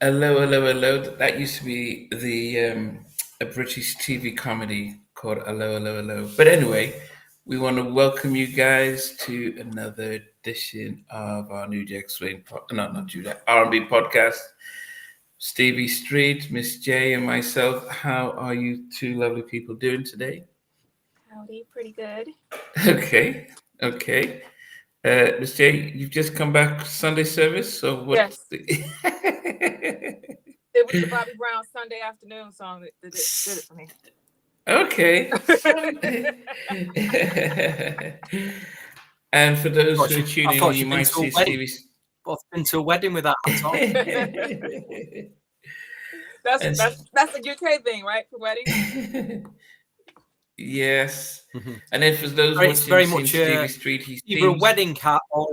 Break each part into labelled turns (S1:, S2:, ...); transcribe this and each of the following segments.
S1: Hello, hello, hello. That used to be a British TV comedy called Hello, hello, hello. But anyway, we want to welcome you guys to another edition of our New Jack Swing, not New Jack R&B podcast. Stevie Street, Miss J, and myself. How are you two lovely people doing today?
S2: Howdy, pretty good.
S1: Okay, okay. Miss J, you've just come back Sunday service, so what?
S2: Yes. It was the Bobby Brown Sunday afternoon song that did it for me.
S1: Okay. And for those who are tuning in, you might see Stevie's.
S3: I've been to a wedding with that song.
S2: That's a UK thing, right? For weddings.
S1: Yes. Mm-hmm. And then for those
S3: it's very much
S1: Stevie Street, he's
S3: either a wedding cat or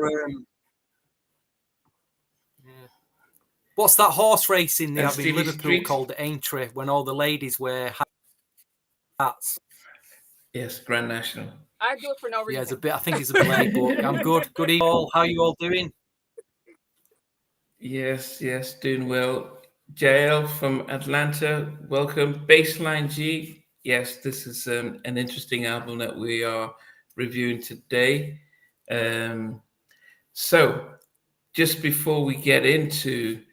S3: what's that horse racing they have in Liverpool Street? Called Aintree, when all the ladies wear hats.
S1: Yes, Grand National.
S2: I do it for no reason.
S3: Yeah, it's a bit. I think it's a bit late, but I'm good. Good evening, all. How are you all doing?
S1: Yes, doing well. JL from Atlanta, welcome. Baseline G. Yes, this is an interesting album that we are reviewing today. So, just before we get into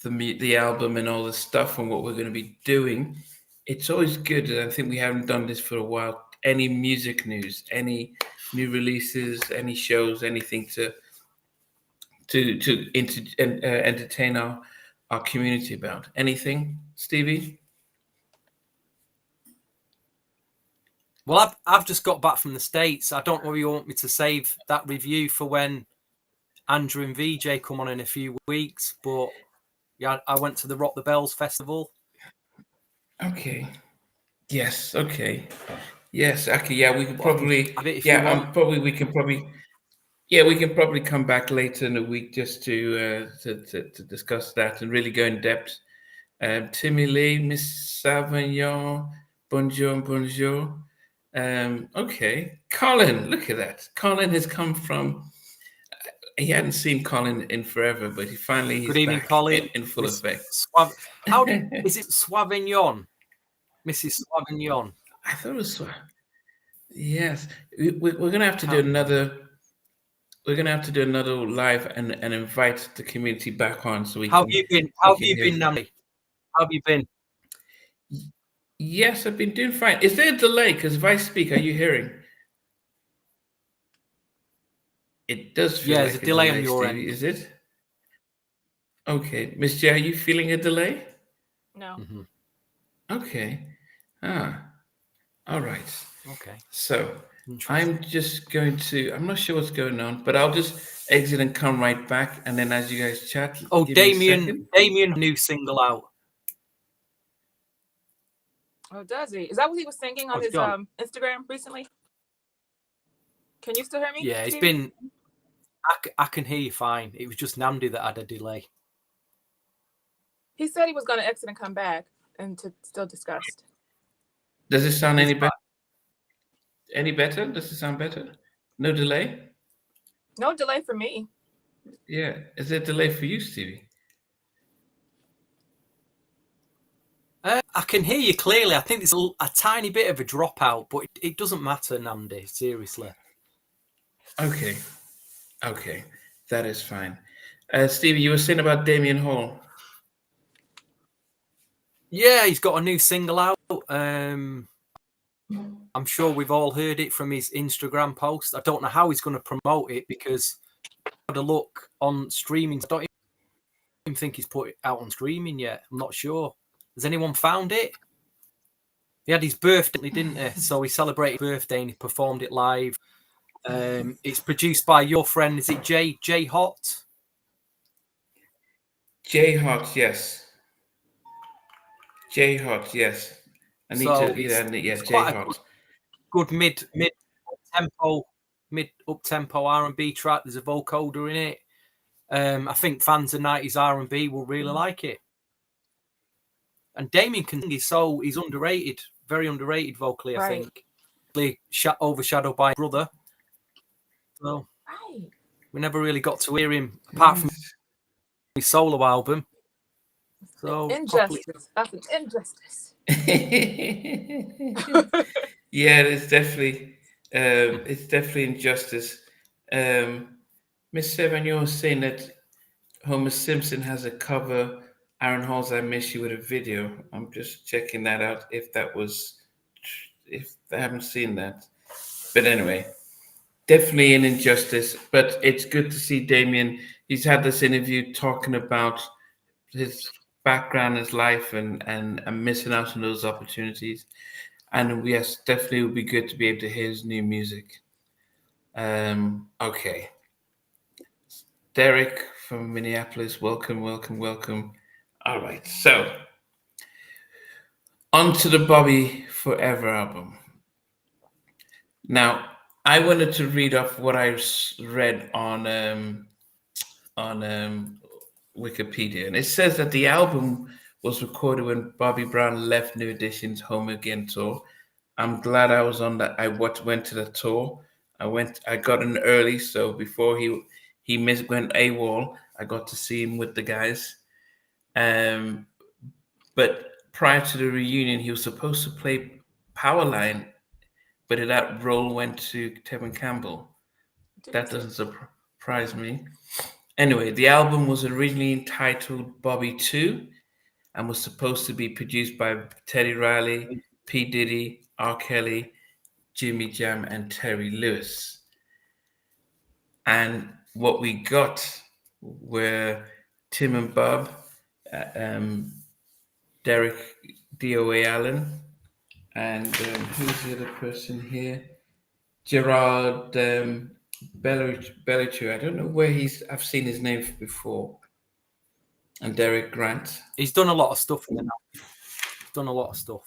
S1: the album and all the stuff and what we're going to be doing, it's always good, and I think we haven't done this for a while, any music news, any new releases, any shows, anything to entertain our community about. Anything, Stevie?
S3: Well, I've just got back from the States. I don't know if you want me to save that review for when Andrew and VJ come on in a few weeks, but yeah, I went to the Rock the Bells festival.
S1: Okay. Yes. Okay. Yes. Okay. Yeah, we could probably. We can probably come back later in the week just to discuss that and really go in depth. Timmy Lee, Miss Savignon, bonjour. Okay, Colin, look at that. Colin has come from. He hadn't seen Colin in forever, but he's
S3: Good evening,
S1: back
S3: Colin.
S1: in full effect.
S3: Is it Savignon? Mrs. Savignon.
S1: I thought it was. Yes, we're gonna have to do another. We're gonna have to do another live and invite the community back on so we.
S3: How have you been? How have you been, Nanny? How have you been?
S1: Yes, I've been doing fine. Is there a delay? Because if I speak, are you hearing? It does feel
S3: there's a delay on your
S1: Stevie,
S3: end.
S1: Is it? Okay. Miss J, are you feeling a delay?
S2: No.
S3: Mm-hmm.
S1: Okay. All right.
S3: Okay.
S1: So I'm just going to, I'm not sure what's going on, but I'll just exit and come right back. And then as you guys chat.
S3: Oh, Damien, new single out.
S2: Oh, does he? Is that what he was singing on his Instagram recently? Can you still hear me?
S3: Yeah, it's been. I can hear you fine. It was just Namdi that had a delay.
S2: He said he was going to exit and come back and to still discuss.
S1: Does it sound any better? Any better? Does it sound better? No delay?
S2: No delay for me.
S1: Yeah. Is there a delay for you, Stevie?
S3: I can hear you clearly. I think there's a tiny bit of a dropout, but it doesn't matter, Namdi, seriously.
S1: Okay. That is fine. Stevie, you were saying about Damien Hall.
S3: Yeah, he's got a new single out. I'm sure we've all heard it from his Instagram post. I don't know how he's going to promote it because I had a look on streaming. I don't even think he's put it out on streaming yet. I'm not sure. Has anyone found it? He had his birthday, didn't he? So he celebrated his birthday and he performed it live. It's produced by your friend, is it J Hot?
S1: J Hot, yes. J Hot, yes. I need J Hot.
S3: Good mid up tempo R&B track. There's a vocoder in it. I think fans of 90s R&B will really like it. And Damien can sing. He's underrated, very underrated vocally.
S2: Right.
S3: I think overshadowed by brother. So we never really got to hear him apart from his solo album. So
S2: injustice. That's an injustice.
S1: Yeah, it's definitely injustice. Miss Seven, you were saying that Homer Simpson has a cover Aaron Hall's "I Miss You" with a video. I'm just checking that out if I haven't seen that. But anyway, definitely an injustice. But it's good to see Damien. He's had this interview talking about his background, his life, and missing out on those opportunities. And yes, definitely would be good to be able to hear his new music. Okay. Deric from Minneapolis, welcome, welcome, welcome. All right, so on to the Bobby Forever album. Now, I wanted to read off what I read on Wikipedia, and it says that the album was recorded when Bobby Brown left New Edition's Home Again tour. I'm glad I was on that. I went to the tour. I got in early, so before he went AWOL, I got to see him with the guys. But prior to the reunion, he was supposed to play Powerline, but that role went to Tevin Campbell. That doesn't surprise me. Anyway, the album was originally entitled Bobby 2 and was supposed to be produced by Teddy Riley, P. Diddy, R. Kelly, Jimmy Jam, and Terry Lewis. And what we got were Tim and Bob, Deric DOA Allen, and who's the other person here? Gerard Bellichu. I don't know where I've seen his name before. And Derek Grant.
S3: He's done a lot of stuff in the now. He's done a lot of stuff.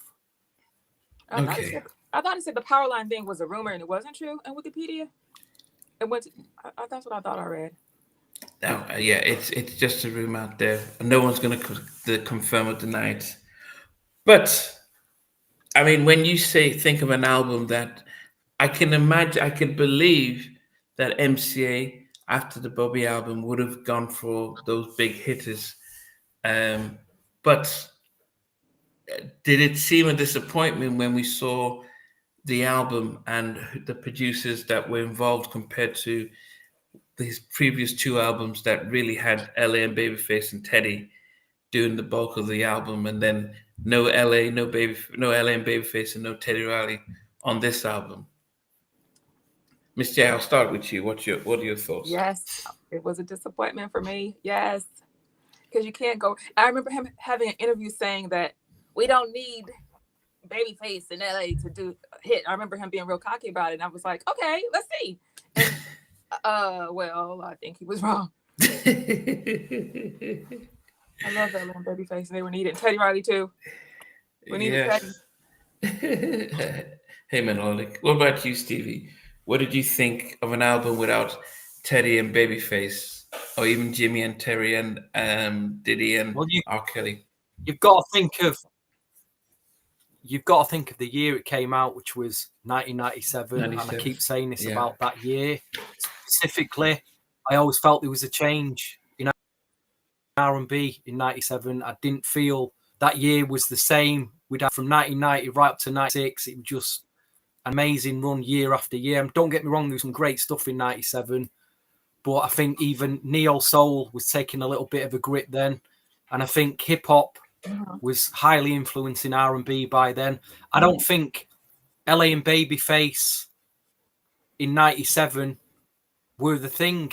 S1: Okay.
S2: I thought it said the Powerline thing was a rumor and it wasn't true in Wikipedia. That's what I thought I read.
S1: No, yeah, it's just a rumor out there. No one's going to confirm or deny it. But I mean, when you think of an album that I can believe that MCA after the Bobby album would have gone for those big hitters. But did it seem a disappointment when we saw the album and the producers that were involved compared to his previous two albums that really had LA and Babyface and Teddy doing the bulk of the album, and then no LA and Babyface and no Teddy Riley on this album? Miss J, I'll start with you. What are your thoughts?
S2: Yes, it was a disappointment for me. Yes, because you can't go. I remember him having an interview saying that we don't need Babyface in LA to do a hit. I remember him being real cocky about it, and I was like, okay, let's see. And, well, I think he was wrong. I love that little Babyface, and they were needed. Teddy Riley too. We needed Teddy.
S1: Hey man, what about you, Stevie? What did you think of an album without Teddy and Babyface, or even Jimmy and Terry and Diddy and R. Kelly?
S3: You've got to think of the year it came out, which was 1997. And I keep saying this about that year specifically. I always felt there was a change in R&B in 97. I didn't feel that year was the same. We'd had from 1990 right up to 96. It was just an amazing run year after year. And don't get me wrong, there was some great stuff in 97. But I think even neo soul was taking a little bit of a grip then. And I think hip hop was highly influencing R&B by then. I don't think LA and Babyface in 97 were the thing.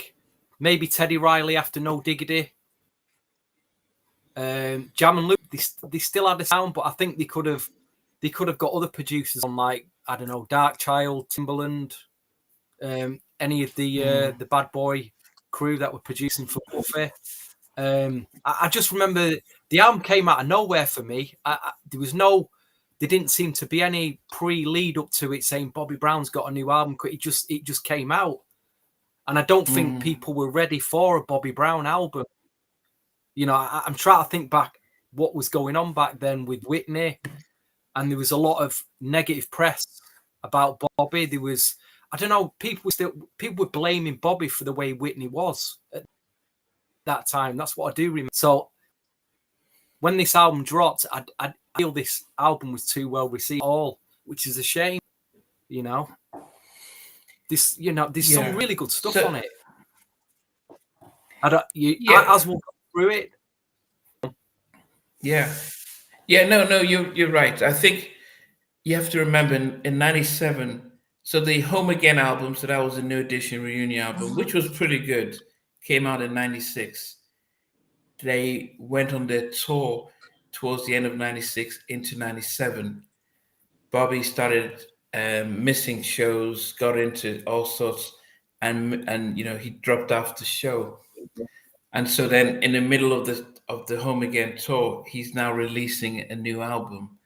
S3: Maybe Teddy Riley after No Diggity. Jam and Luke, they still had a sound, but I think they could have got other producers on, like, I don't know, Dark Child, Timbaland, any of the Bad Boy crew that were producing for Buffy. I just remember the album came out of nowhere for me. There didn't seem to be any pre-lead up to it saying Bobby Brown's got a new album. It just came out. And I don't think people were ready for a Bobby Brown album. You know, I'm trying to think back what was going on back then with Whitney. And there was a lot of negative press about Bobby. There was, I don't know, people were blaming Bobby for the way Whitney was at that time. That's what I do remember. So when this album dropped, I feel this album was too well received all, which is a shame. You know, there's some really good stuff on it. As we'll go through it.
S1: Yeah. No, you're right. I think you have to remember in '97. So the Home Again album, so that was a New Edition reunion album, which was pretty good, came out in '96. They went on their tour towards the end of '96 into '97. Bobby started missing shows, got into all sorts, and he dropped off the show. And so then in the middle of the Home Again tour, he's now releasing a new album.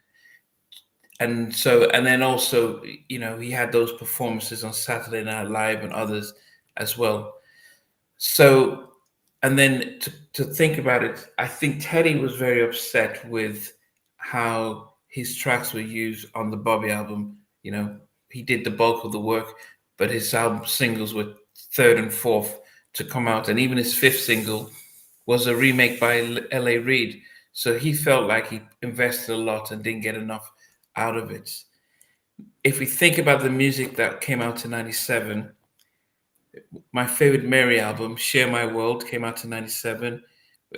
S1: And then also, he had those performances on Saturday Night Live and others as well. So, and then to think about it, I think Teddy was very upset with how his tracks were used on the Bobby album. He did the bulk of the work, but his album singles were third and fourth to come out. And even his fifth single was a remake by L.A. Reid. So he felt like he invested a lot and didn't get enough out of it. If we think about the music that came out in '97, my favorite Mary album, Share My World, came out in '97.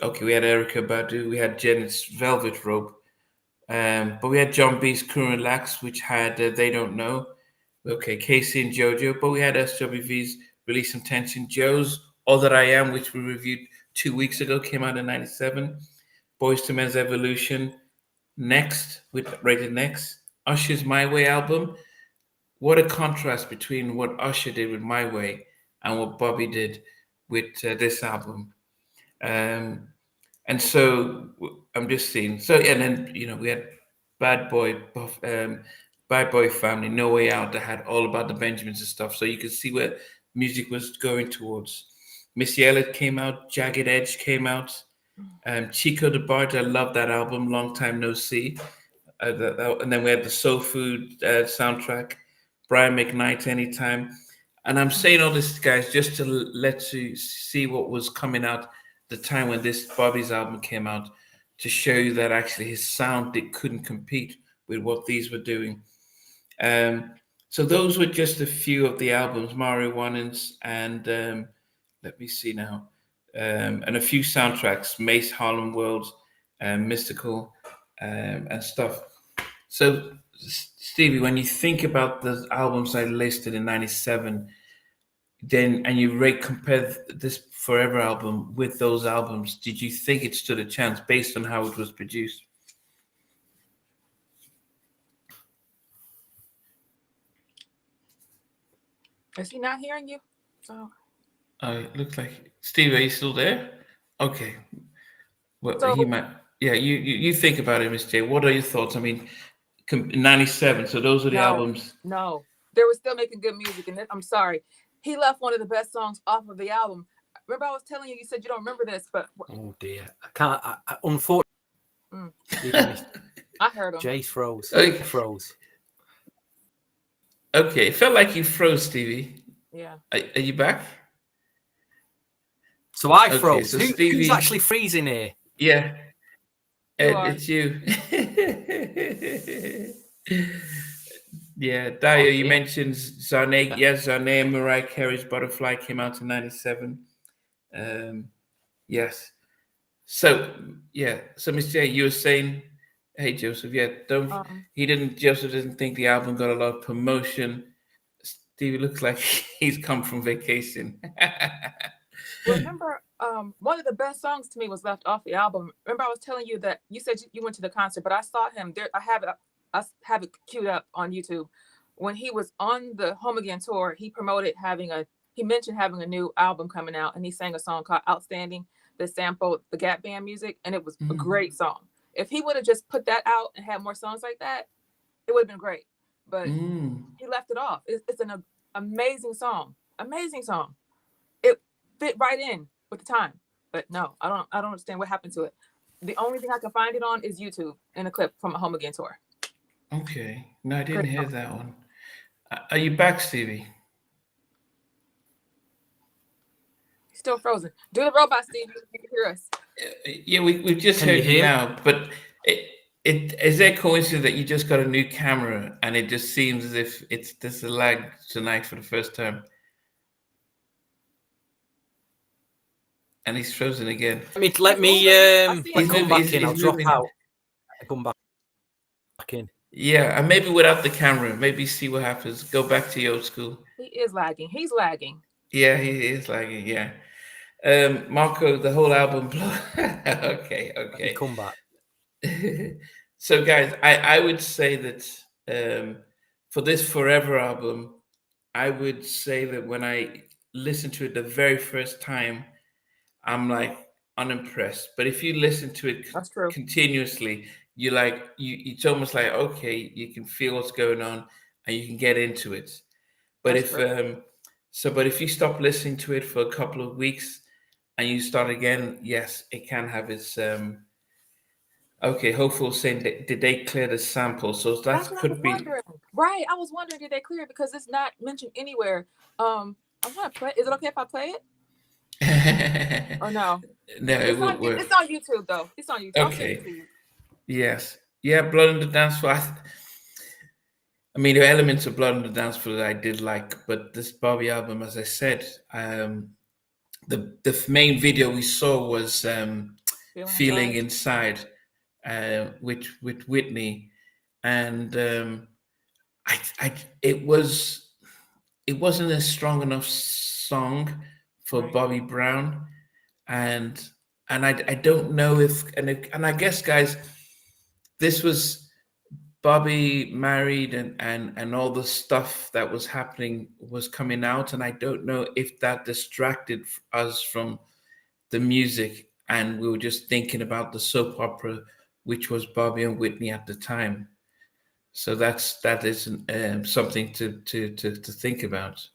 S1: Okay, we had Erykah Badu, we had Janet's Velvet Rope, but we had John B's Cool and Lax, which had They Don't Know. Okay, Casey and JoJo, but we had SWV's Release Some Tension. Joe's All That I Am, which we reviewed 2 weeks ago, came out in '97. Boyz II Men's Evolution, Next, with Rated Next. Usher's My Way album. What a contrast between what Usher did with My Way and what Bobby did with this album. And so I'm just seeing. So, and then, we had Bad Boy Family, No Way Out, that had all about the Benjamins and stuff. So you could see where music was going towards. Missy Elliott came out. Jagged Edge came out. Chico the Bard, I love that album. Long Time No See. And then we had the Soul Food soundtrack. Brian McKnight, Anytime. And I'm saying all this, guys, just to let you see what was coming out the time when this Bobby's album came out, to show you that actually his sound couldn't compete with what these were doing. So those were just a few of the albums, Mario Winans, and let me see now, and a few soundtracks, Mace, Harlem World, Mystical, and stuff. So, Stevie, when you think about the albums I listed in '97, and you compare this Forever album with those albums, did you think it stood a chance based on how it was produced?
S2: Is he not hearing you? Oh.
S1: It looks like Steve. Are you still there? Okay. Well,
S2: So,
S1: he might. Yeah, you think about it, Miss J. What are your thoughts? I mean, 97. So those are the albums.
S2: No, they were still making good music, and I'm sorry, he left one of the best songs off of the album. Remember, I was telling you. You said you don't remember this, but
S3: oh dear, I can't. I unfortunately,
S2: I heard him.
S3: Jay froze.
S1: Okay.
S3: Froze.
S1: Okay, it felt like you froze, Stevie.
S2: Yeah.
S1: Are you back?
S3: So I froze.
S1: So
S3: Who's actually freezing here?
S1: Yeah. It's you. Yeah, Dio, you mentioned Zarnay. Yes, Zarnay and Mariah Carey's Butterfly came out in '97. Yes. So, So, Miss J, you were saying, hey, Joseph, Joseph didn't think the album got a lot of promotion. Stevie looks like he's come from vacation.
S2: Remember, one of the best songs to me was left off the album. Remember, I was telling you that you said you went to the concert, but I saw him there. I have it queued up on YouTube. When he was on the Home Again tour, he mentioned having a new album coming out, and he sang a song called Outstanding that sampled the Gap Band music, and it was a great song. If he would have just put that out and had more songs like that, it would have been great. But he left it off. It's an amazing song. Amazing song. It fit right in with the time. But no, I don't understand what happened to it. The only thing I can find it on is YouTube in a clip from a Home Again tour.
S1: Okay. No, I didn't hear that one. Are you back, Stevie?
S2: He's still frozen. Do the robot, Stevie. You can hear us.
S1: Yeah, we've just
S3: Can
S1: heard
S3: you
S1: you
S3: hear me?
S1: now, but is there a coincidence that you just got a new camera and it just seems as if there's a lag tonight for the first time? And he's frozen again.
S3: Let me come back in. I'll drop
S1: moving.
S3: out. I come back in.
S1: Yeah, and maybe without the camera, maybe see what happens. Go back to your old school.
S2: He is lagging. He's lagging.
S1: Yeah, he is lagging. Yeah. Marco, the whole album. Okay.
S3: Let me come back.
S1: So, guys, I would say that for this Forever album, I would say that when I listened to it the very first time, I'm like unimpressed. But if you listen to it
S2: That's true.
S1: continuously, it's almost like, okay, you can feel what's going on and you can get into it. But but if you stop listening to it for a couple of weeks and you start again, yes, it can have its okay. Hopeful saying did they clear the sample? So that could be
S2: right. I was wondering, did they clear it because it's not mentioned anywhere. I want to play. Is it okay if I play it? Or no?
S1: No, it won't work.
S2: It's on YouTube though. It's on YouTube.
S1: Okay. Yes. Yeah, Blood on the Dance Floor. I mean, there are elements of Blood on the Dance Floor that I did like, but this Bobby album, as I said, the main video we saw was Feelin Inside, with Whitney, and it wasn't a strong enough song for Bobby Brown, and I don't know if I guess, guys, this was Bobby married and all the stuff that was happening was coming out, and I don't know if that distracted us from the music, and we were just thinking about the soap opera, which was Bobby and Whitney at the time. So that is something to think about.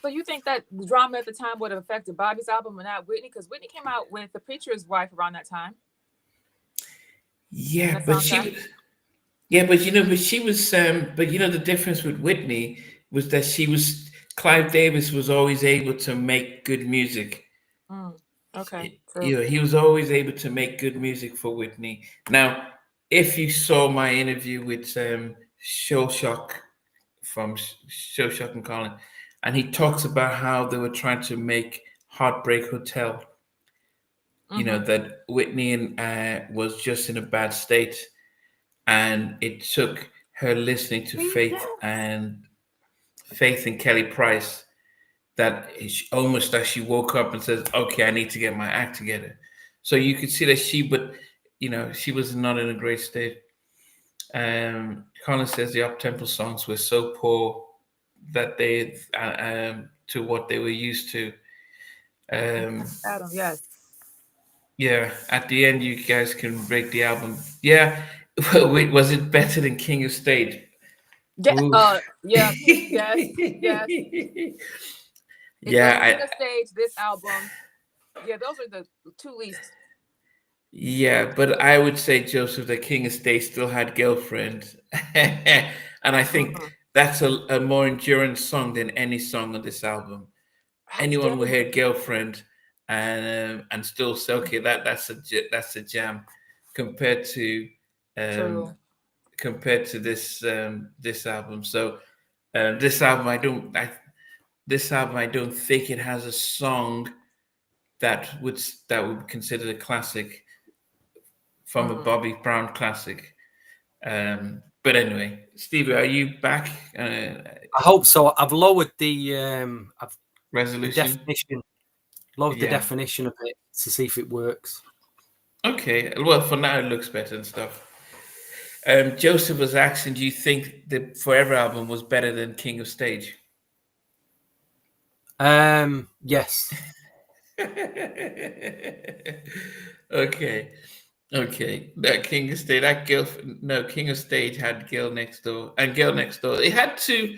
S2: So you think that the drama at the time would have affected Bobby's album and not Whitney? Because Whitney came out with The Preacher's Wife around that time.
S1: Yeah, but she was. Yeah, but she was. But the difference with Whitney was that Clive Davis was always able to make good music.
S2: Okay.
S1: He was always able to make good music for Whitney. Now, if you saw my interview with Showshock from Showshock and Colin, and he talks about how they were trying to make Heartbreak Hotel. That Whitney was just in a bad state. And it took her listening to Faith and Kelly Price that almost as she woke up and says, okay, I need to get my act together. So you could see that she was not in a great state. Colin says the up-tempo songs were so poor that they to what they were used to.
S2: Adam, yes.
S1: Yeah, at the end, you guys can rate the album. Yeah. Wait, was it better than King of Stage?
S2: Yeah, yes.
S1: Yeah,
S2: King of Stage, this album. Yeah, those are the two least.
S1: Yeah, but I would say, Joseph, the King of Stage still had Girlfriend. And I think that's a more enduring song than any song on this album. Anyone will hear Girlfriend and still say, okay, that's a jam compared to this album. So this album I don't think it has a song that would be considered a classic from a Bobby Brown classic. But anyway, Stevie, are you back?
S3: I hope so. I've lowered the
S1: resolution.
S3: The definition. Lowered the definition of it to see if it works.
S1: Okay. Well, for now it looks better and stuff. Joseph was asking, do you think the Forever album was better than King of Stage?
S3: Yes.
S1: Okay. That King of Stage, King of Stage had Girl Next Door and Girl Next Door. It had two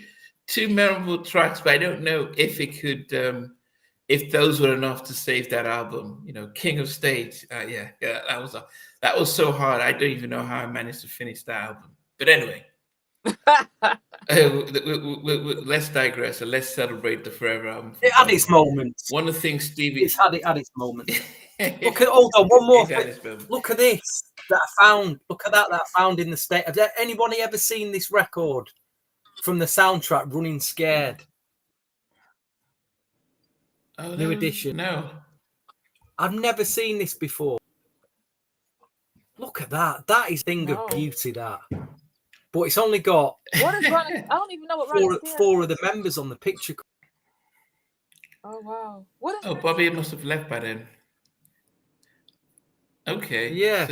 S1: memorable tracks, but I don't know if it could, if those were enough to save that album. King of Stage. That was so hard. I don't even know how I managed to finish that album. But anyway, Let's digress and let's celebrate the Forever album.
S3: It had its moments.
S1: One of the things Stevie...
S3: It's had its moments. Hold on, one more thing. Look at this that I found. Look at that I found in the state. Has anybody ever seen this record from the soundtrack, Running Scared? New edition.
S1: No.
S3: I've never seen this before. Look at that. That is a thing of beauty, that. But it's only got
S2: what is running? I don't even know what
S3: four of the members on the picture.
S2: Oh wow! What is?
S1: Oh, Bobby must have left by then. Okay.
S3: Yeah.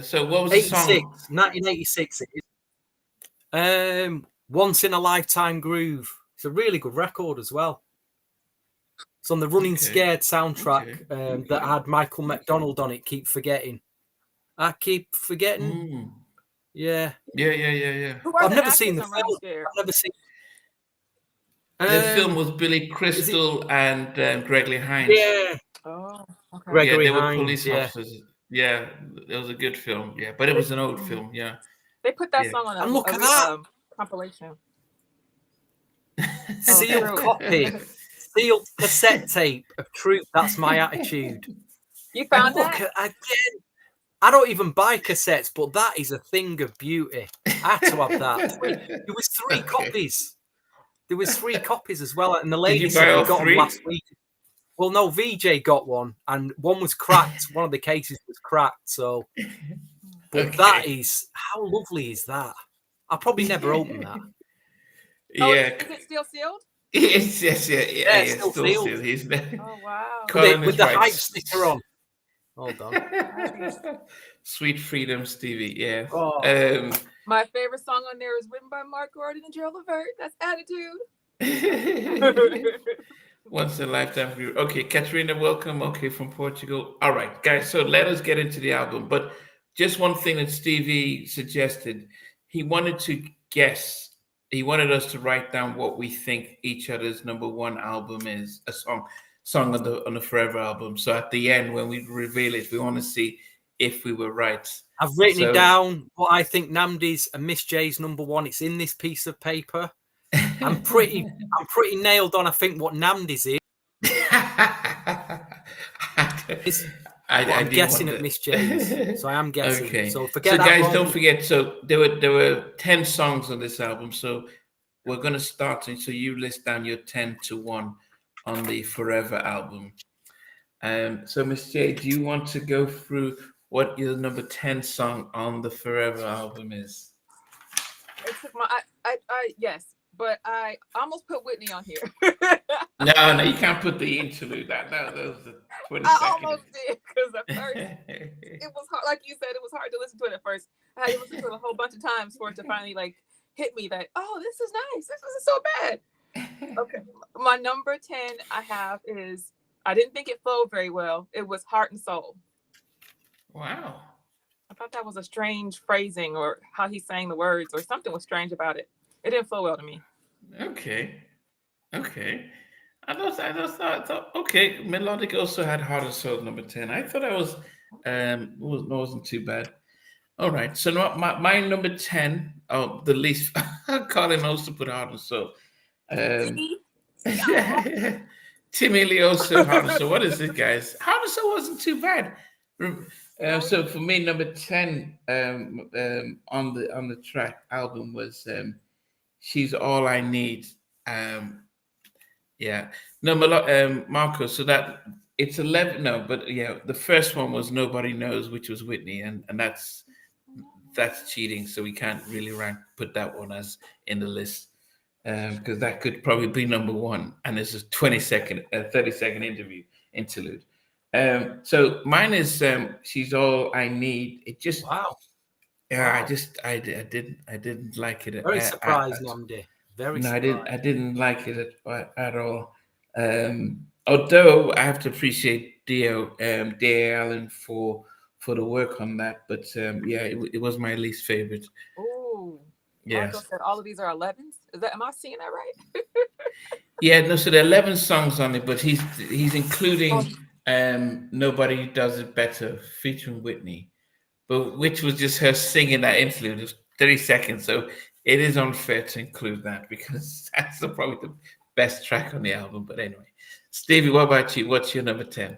S1: So what was the song?
S3: 1986. It is. Once in a Lifetime Groove. It's a really good record as well. It's on the Running Scared soundtrack that had Michael McDonald on it. Keep forgetting. I keep forgetting. Yeah. I've never seen the film. I've never seen.
S1: The film was Billy Crystal and Gregory Hines.
S3: Yeah.
S2: Oh, okay.
S3: Gregory
S1: they were
S3: Hines,
S1: police officers. Yeah, it was a good film. Yeah, but it was an old film. Yeah.
S2: They put that song on a compilation.
S3: Sealed copy. Sealed cassette tape of Truth. That's my attitude.
S2: You found that?
S3: Again. I don't even buy cassettes, but that is a thing of beauty. I had to have that. There was 3 copies. There was 3 copies as well, and the lady said we got them last week. Well, no, VJ got one, and one was cracked. One of the cases was cracked. So, but that is, how lovely is that? I'll probably never open that.
S1: Yeah.
S2: Oh, is it still sealed?
S1: Yes,
S3: it's still sealed.
S2: Oh wow!
S3: With the hype sticker on. Hold on.
S1: Sweet Freedom, Stevie. Yeah.
S2: My favorite song on there is written by Mark Gordon and Gerald Levert. That's Attitude.
S1: Once in a Lifetime view. Okay, Katrina, welcome. Okay, from Portugal. All right, guys. So let us get into the album. But just one thing that Stevie suggested. He wanted to guess. He wanted us to write down what we think each other's number 1 album is. A song on the Forever album. So at the end, when we reveal it, we want to see if we were right.
S3: I've written it down. What I think Namdi's and Miss J's number 1. It's in this piece of paper. I'm pretty nailed on. I think what Namdi's is. I'm guessing at Miss J's, so I am guessing.
S1: Okay.
S3: So forget
S1: that.
S3: So
S1: guys, don't forget. So there were 10 songs on this album. So we're going to start. So you list down your 10 to 1 on the Forever album. So Miss J, do you want to go through what your number 10 song on the Forever album is?
S2: It took yes, but I almost put Whitney on here.
S1: No, you can't put the interlude. That was the 20
S2: I almost did, because at first it was hard. Like you said, it was hard to listen to it at first. I had to listen to it a whole bunch of times for it to finally hit me that, oh, this is nice. This isn't so bad. Okay, my number 10 I have is, I didn't think it flowed very well. It was Heart and Soul.
S1: Wow.
S2: I thought that was a strange phrasing, or how he sang the words, or something was strange about it. It didn't flow well to me.
S1: Okay. I thought okay. Melodic also had Heart and Soul number 10. I thought I wasn't too bad. All right. So my number 10, the least, Colin also put Heart and Soul. Timmy Lee also Heart and Soul. What is it, guys? Heart and Soul wasn't too bad. So for me, number 10 on the track album was She's All I Need. Marco. So that it's 11. No, but yeah, the first one was Nobody Knows, which was Whitney, and that's cheating. So we can't really put that one as in the list. Because that could probably be number 1, and it's a 30-second interlude. So mine is She's All I Need. It just Yeah, I didn't like it.
S3: Very surprised, Namdi. Very surprised.
S1: I didn't like it at all. Although I have to appreciate D.A. Allen for the work on that, but it was my least favorite.
S2: Oh,
S1: yes.
S2: Marco said all of these are 11s. Am I seeing that right?
S1: So there are 11 songs on it, but he's including Nobody Does It Better featuring Whitney, but which was just her singing that interlude. It was 30 seconds. So it is unfair to include that because that's probably the best track on the album. But anyway, Stevie, what about you? What's your number 10?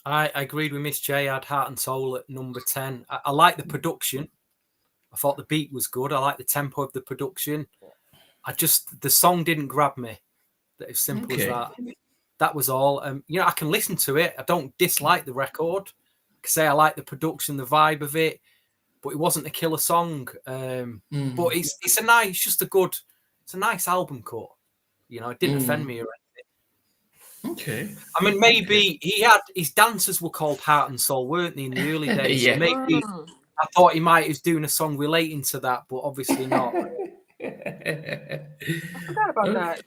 S3: I agreed with Miss J. I had Heart and Soul at number 10. I like the production. I thought the beat was good. I like the tempo of the production. The song didn't grab me. As simple as that. That was all. I can listen to it. I don't dislike the record. I can say I like the production, the vibe of it, but it wasn't a killer song. But it's a nice album cut. It didn't offend me or anything.
S1: Okay.
S3: I mean, maybe his dancers were called Heart and Soul, weren't they, in the early days?
S1: Yeah.
S3: So maybe I thought he might have doing a song relating to that, but obviously not.
S2: I forgot about that.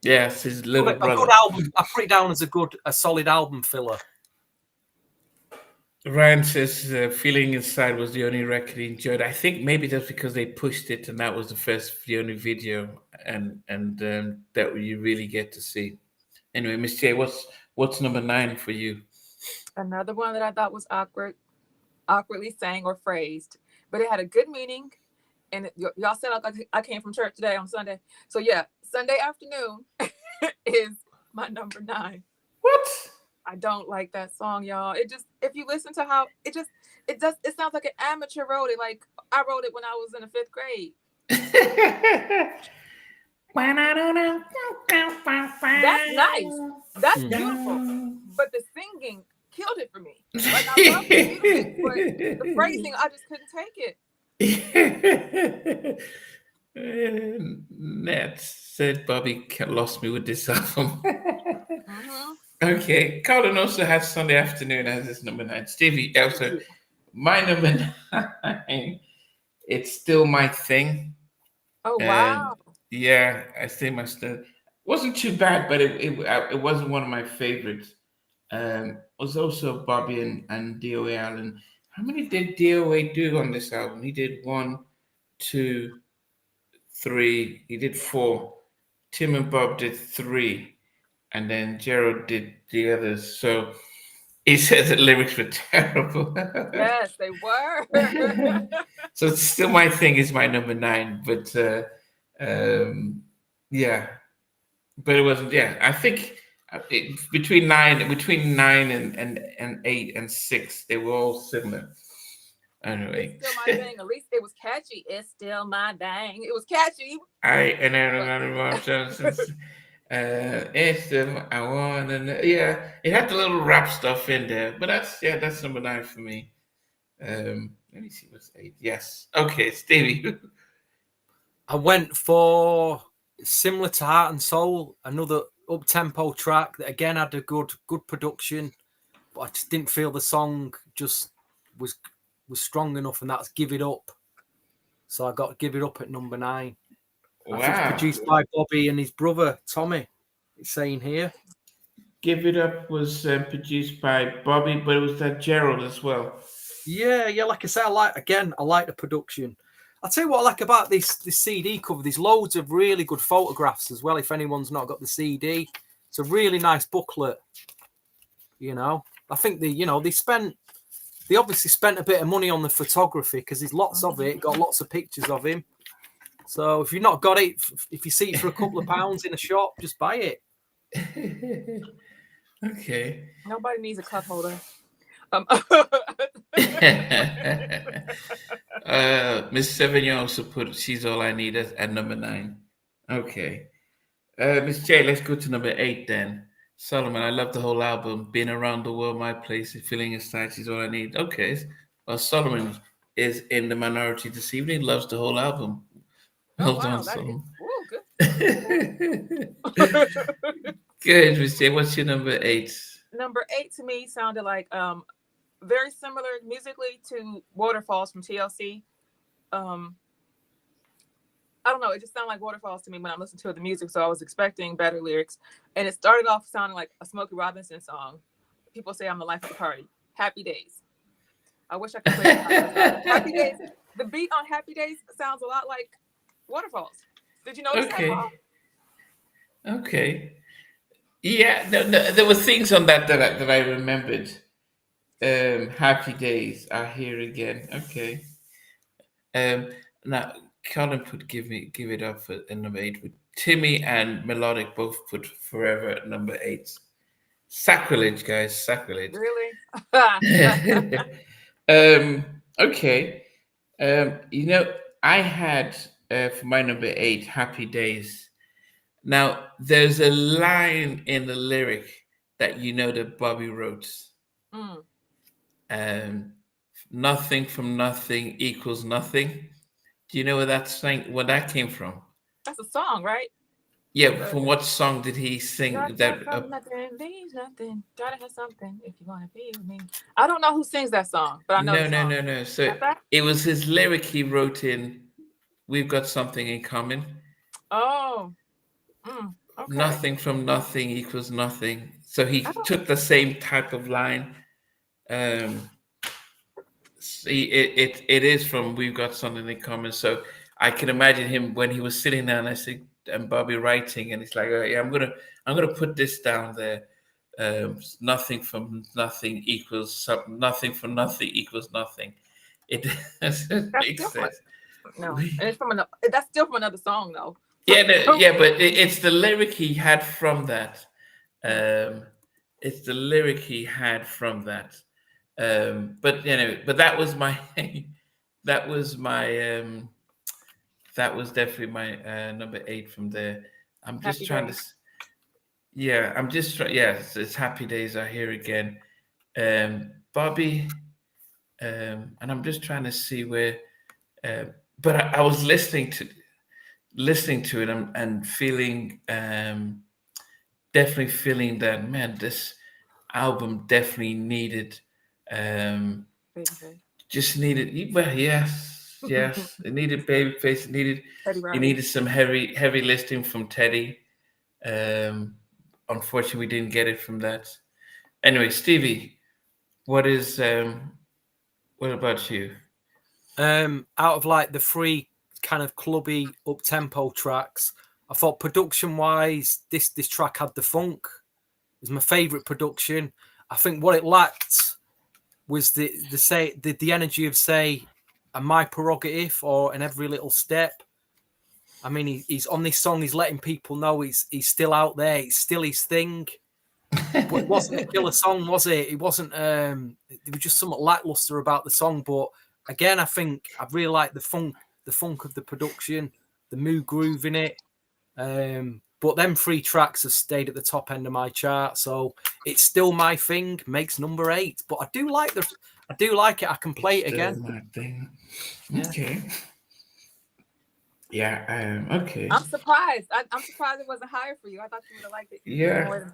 S1: Yes, his little brother.
S3: A good album. I put it down as a solid album filler.
S1: Ryan says Feelin Inside was the only record he enjoyed. I think maybe that's because they pushed it and that was the only video and that you really get to see. Anyway, Miss J, what's number 9 for you?
S2: Another one that I thought was awkwardly sang or phrased, but it had a good meaning. And y'all said I came from church today on Sunday. So yeah, Sunday afternoon is my number 9.
S1: What?
S2: I don't like that song, y'all. It just, if you listen to how it sounds like an amateur wrote it. Like I wrote it when I was in the 5th grade. That's nice. That's beautiful. But the singing killed it for me. Like I love the music, but the phrasing, I just couldn't take it.
S1: Ned said Bobby lost me with this album. Okay, Colin also has Sunday Afternoon as his number 9. Stevie, also my number 9. It's Still My Thing.
S2: Oh wow!
S1: Yeah, I say my stuff wasn't too bad, but it wasn't one of my favorites. It was also Bobby and DOA Allen. How many did DOA do on this album? He did 1, 2, 3. He did 4. Tim and Bob did 3. And then Gerald did the others. So he said the lyrics were terrible.
S2: Yes, they were.
S1: So it's Still My Thing is my number 9. But yeah. But it wasn't, yeah. I think between 9 and 8 and 6, they were all similar. Anyway.
S2: It's still my thing. At least it was catchy. It's still my thing. It was catchy.
S1: It's still I want to yeah. It had the little rap stuff in there, but that's number 9 for me. Let me see what's 8. Yes. Okay, Stevie.
S3: I went for similar to Heart and Soul, another up-tempo track that again had a good production, but I just didn't feel the song just was strong enough, and that's Give It Up. So I got Give It Up at number 9.
S1: Wow.
S3: I think it's produced by Bobby and his brother Tommy. It's saying here.
S1: Give It Up was produced by Bobby, but it was that Gerald as well.
S3: Yeah. Like I say, I like the production. I'll tell you what I like about this CD cover. There's loads of really good photographs as well. If anyone's not got the CD, it's a really nice booklet. I think they obviously spent a bit of money on the photography because there's lots of it. Got lots of pictures of him. So if you've not got it, if you see it for a couple of pounds in a shop, just buy it.
S1: Okay.
S2: Nobody needs a cup holder.
S1: Miss Sevignon also put She's All I Need at number 9. Okay. Miss J, let's go to number 8 then. Solomon, I love the whole album. Been Around the World, My Place, Feeling Inside, She's All I Need. Okay. Well, Solomon is in the minority this evening, loves the whole album. Well done, Solomon.
S2: Good.
S1: Good, Miss J. What's your number 8?
S2: Number 8 to me sounded like very similar musically to Waterfalls from TLC. I don't know. It just sounded like Waterfalls to me when I listened to the music. So I was expecting better lyrics. And it started off sounding like a Smokey Robinson song. People say I'm the life of the party. Happy Days. I wish I could play it. Happy Days. The beat on Happy Days sounds a lot like Waterfalls. Did you notice that, Paul?
S1: Okay. Yeah, there were things on that I remembered. Happy Days are here again. Okay. Now, Colin put give it up for number 8. With Timmy and Melodic both put Forever at number 8. Sacrilege, guys, sacrilege.
S2: Really?
S1: Okay. I had for my number 8, Happy Days. Now, there's a line in the lyric that that Bobby wrote. Nothing from nothing equals nothing. Do you know where that came from?
S2: That's a song, right?
S1: Yeah, from what song did he sing that?
S2: Nothing leaves nothing. Gotta have something if you want to be with me. I don't know who sings that song, but I know
S1: No. So it was his lyric he wrote in We've Got Something in Common.
S2: Oh. Okay.
S1: Nothing from nothing equals nothing. So he took the same type of line. It is from We've Got Something in Common. So I can imagine him when he was sitting there and Bobby writing, and he's like, oh, yeah, I'm gonna put this down there. Nothing from nothing equals something. Nothing from nothing equals nothing. It makes sense.
S2: No, and it's that's still from another song, though.
S1: Yeah, but it's the lyric he had from that. It's the lyric he had from that. But that was my that was definitely my number 8 from there. I'm just trying to. Yeah, I'm just trying. Yeah, it's Happy Days are here again. Bobby, and I'm just trying to see where. But I was listening to it and feeling, definitely feeling that, man, this album definitely needed, just needed. Well, yes, it needed Babyface. It needed some heavy listing from Teddy. Unfortunately, we didn't get it from that. Anyway, Stevie, what about you?
S3: Out of like the 3 kind of clubby up tempo tracks, I thought production wise, this track had the funk. It was my favorite production. I think what it lacked was the energy of, say, a My Prerogative or an Every Little Step. I mean, he's on this song. He's letting people know he's still out there. It's still his thing. But it wasn't a killer song, was it? It wasn't. There was just somewhat lackluster about the song. But again, I think I really like the funk of the production, the mood groove in it. But them 3 tracks have stayed at the top end of my chart, so it's still my thing. Makes number 8, but I do like it. I can play it again.
S1: My thing. Okay. Yeah. Okay.
S2: I'm surprised. I'm surprised it wasn't higher for you. I thought you would have liked it.
S1: Yeah.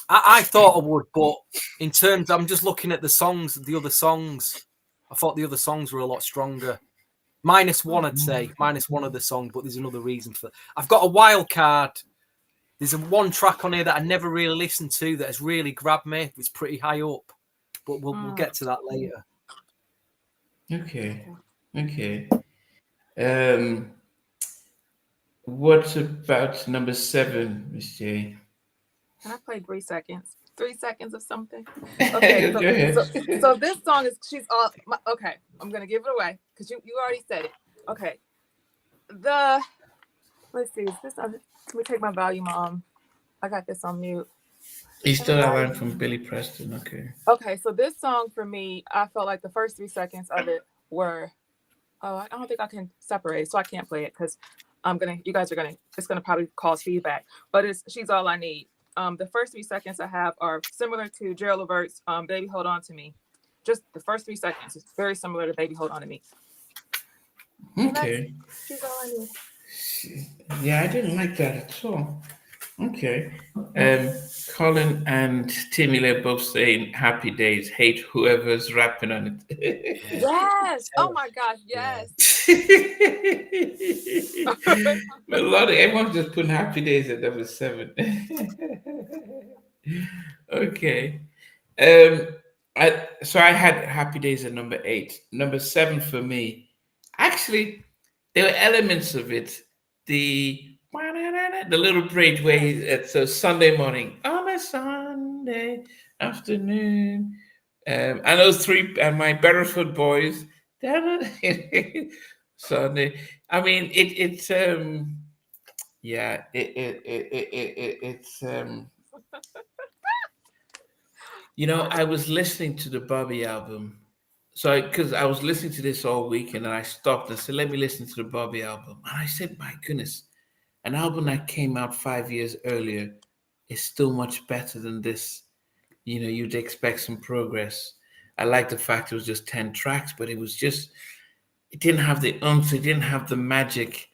S3: I thought I would, but in terms, I'm just looking at the other songs. I thought the other songs were a lot stronger. -1, I'd say. -1 of the song, but there's another reason for that. I've got a wild card. There's one track on here that I never really listened to that has really grabbed me. It's pretty high up, but we'll get to that later.
S1: Okay. What about number 7, Miss J?
S2: Can I play 3 seconds? 3 seconds of something? Okay,
S1: Go ahead.
S2: So this song is okay. I'm gonna give it away because you already said it. Okay. Let's see. Is this? Let me take my volume on. I got this on mute.
S1: You still have one from Billy Preston. Okay.
S2: Okay, so this song for me, I felt like the first 3 seconds of it were. Oh, I don't think I can separate it, so I can't play it because it's gonna probably cause feedback. But She's All I Need. The first 3 seconds I have are similar to Gerald Levert's Baby Hold On to Me. Just the first 3 seconds is very similar to Baby Hold On to Me.
S1: Okay.
S2: She's All I Need.
S1: Yeah, I didn't like that at all. Okay. Colin and Timmy Lee both saying Happy Days. Hate whoever's rapping on it.
S2: Yes. Oh my gosh. Yes.
S1: Everyone's just putting Happy Days at number 7. Okay. So I had Happy Days at number 8. Number 7 for me. Actually, there were elements of it. The little bridge where so Sunday morning on a Sunday afternoon, and those 3 and my Betterfoot boys. Sunday. I mean, it's yeah, it's you know, I was listening to the Bobby album. So, because I was listening to this all weekend and I stopped and said, let me listen to the Bobby album. And I said, my goodness, an album that came out 5 years earlier is still much better than this. You know, you'd expect some progress. I like the fact it was just 10 tracks, but it didn't have the oomph, it didn't have the magic.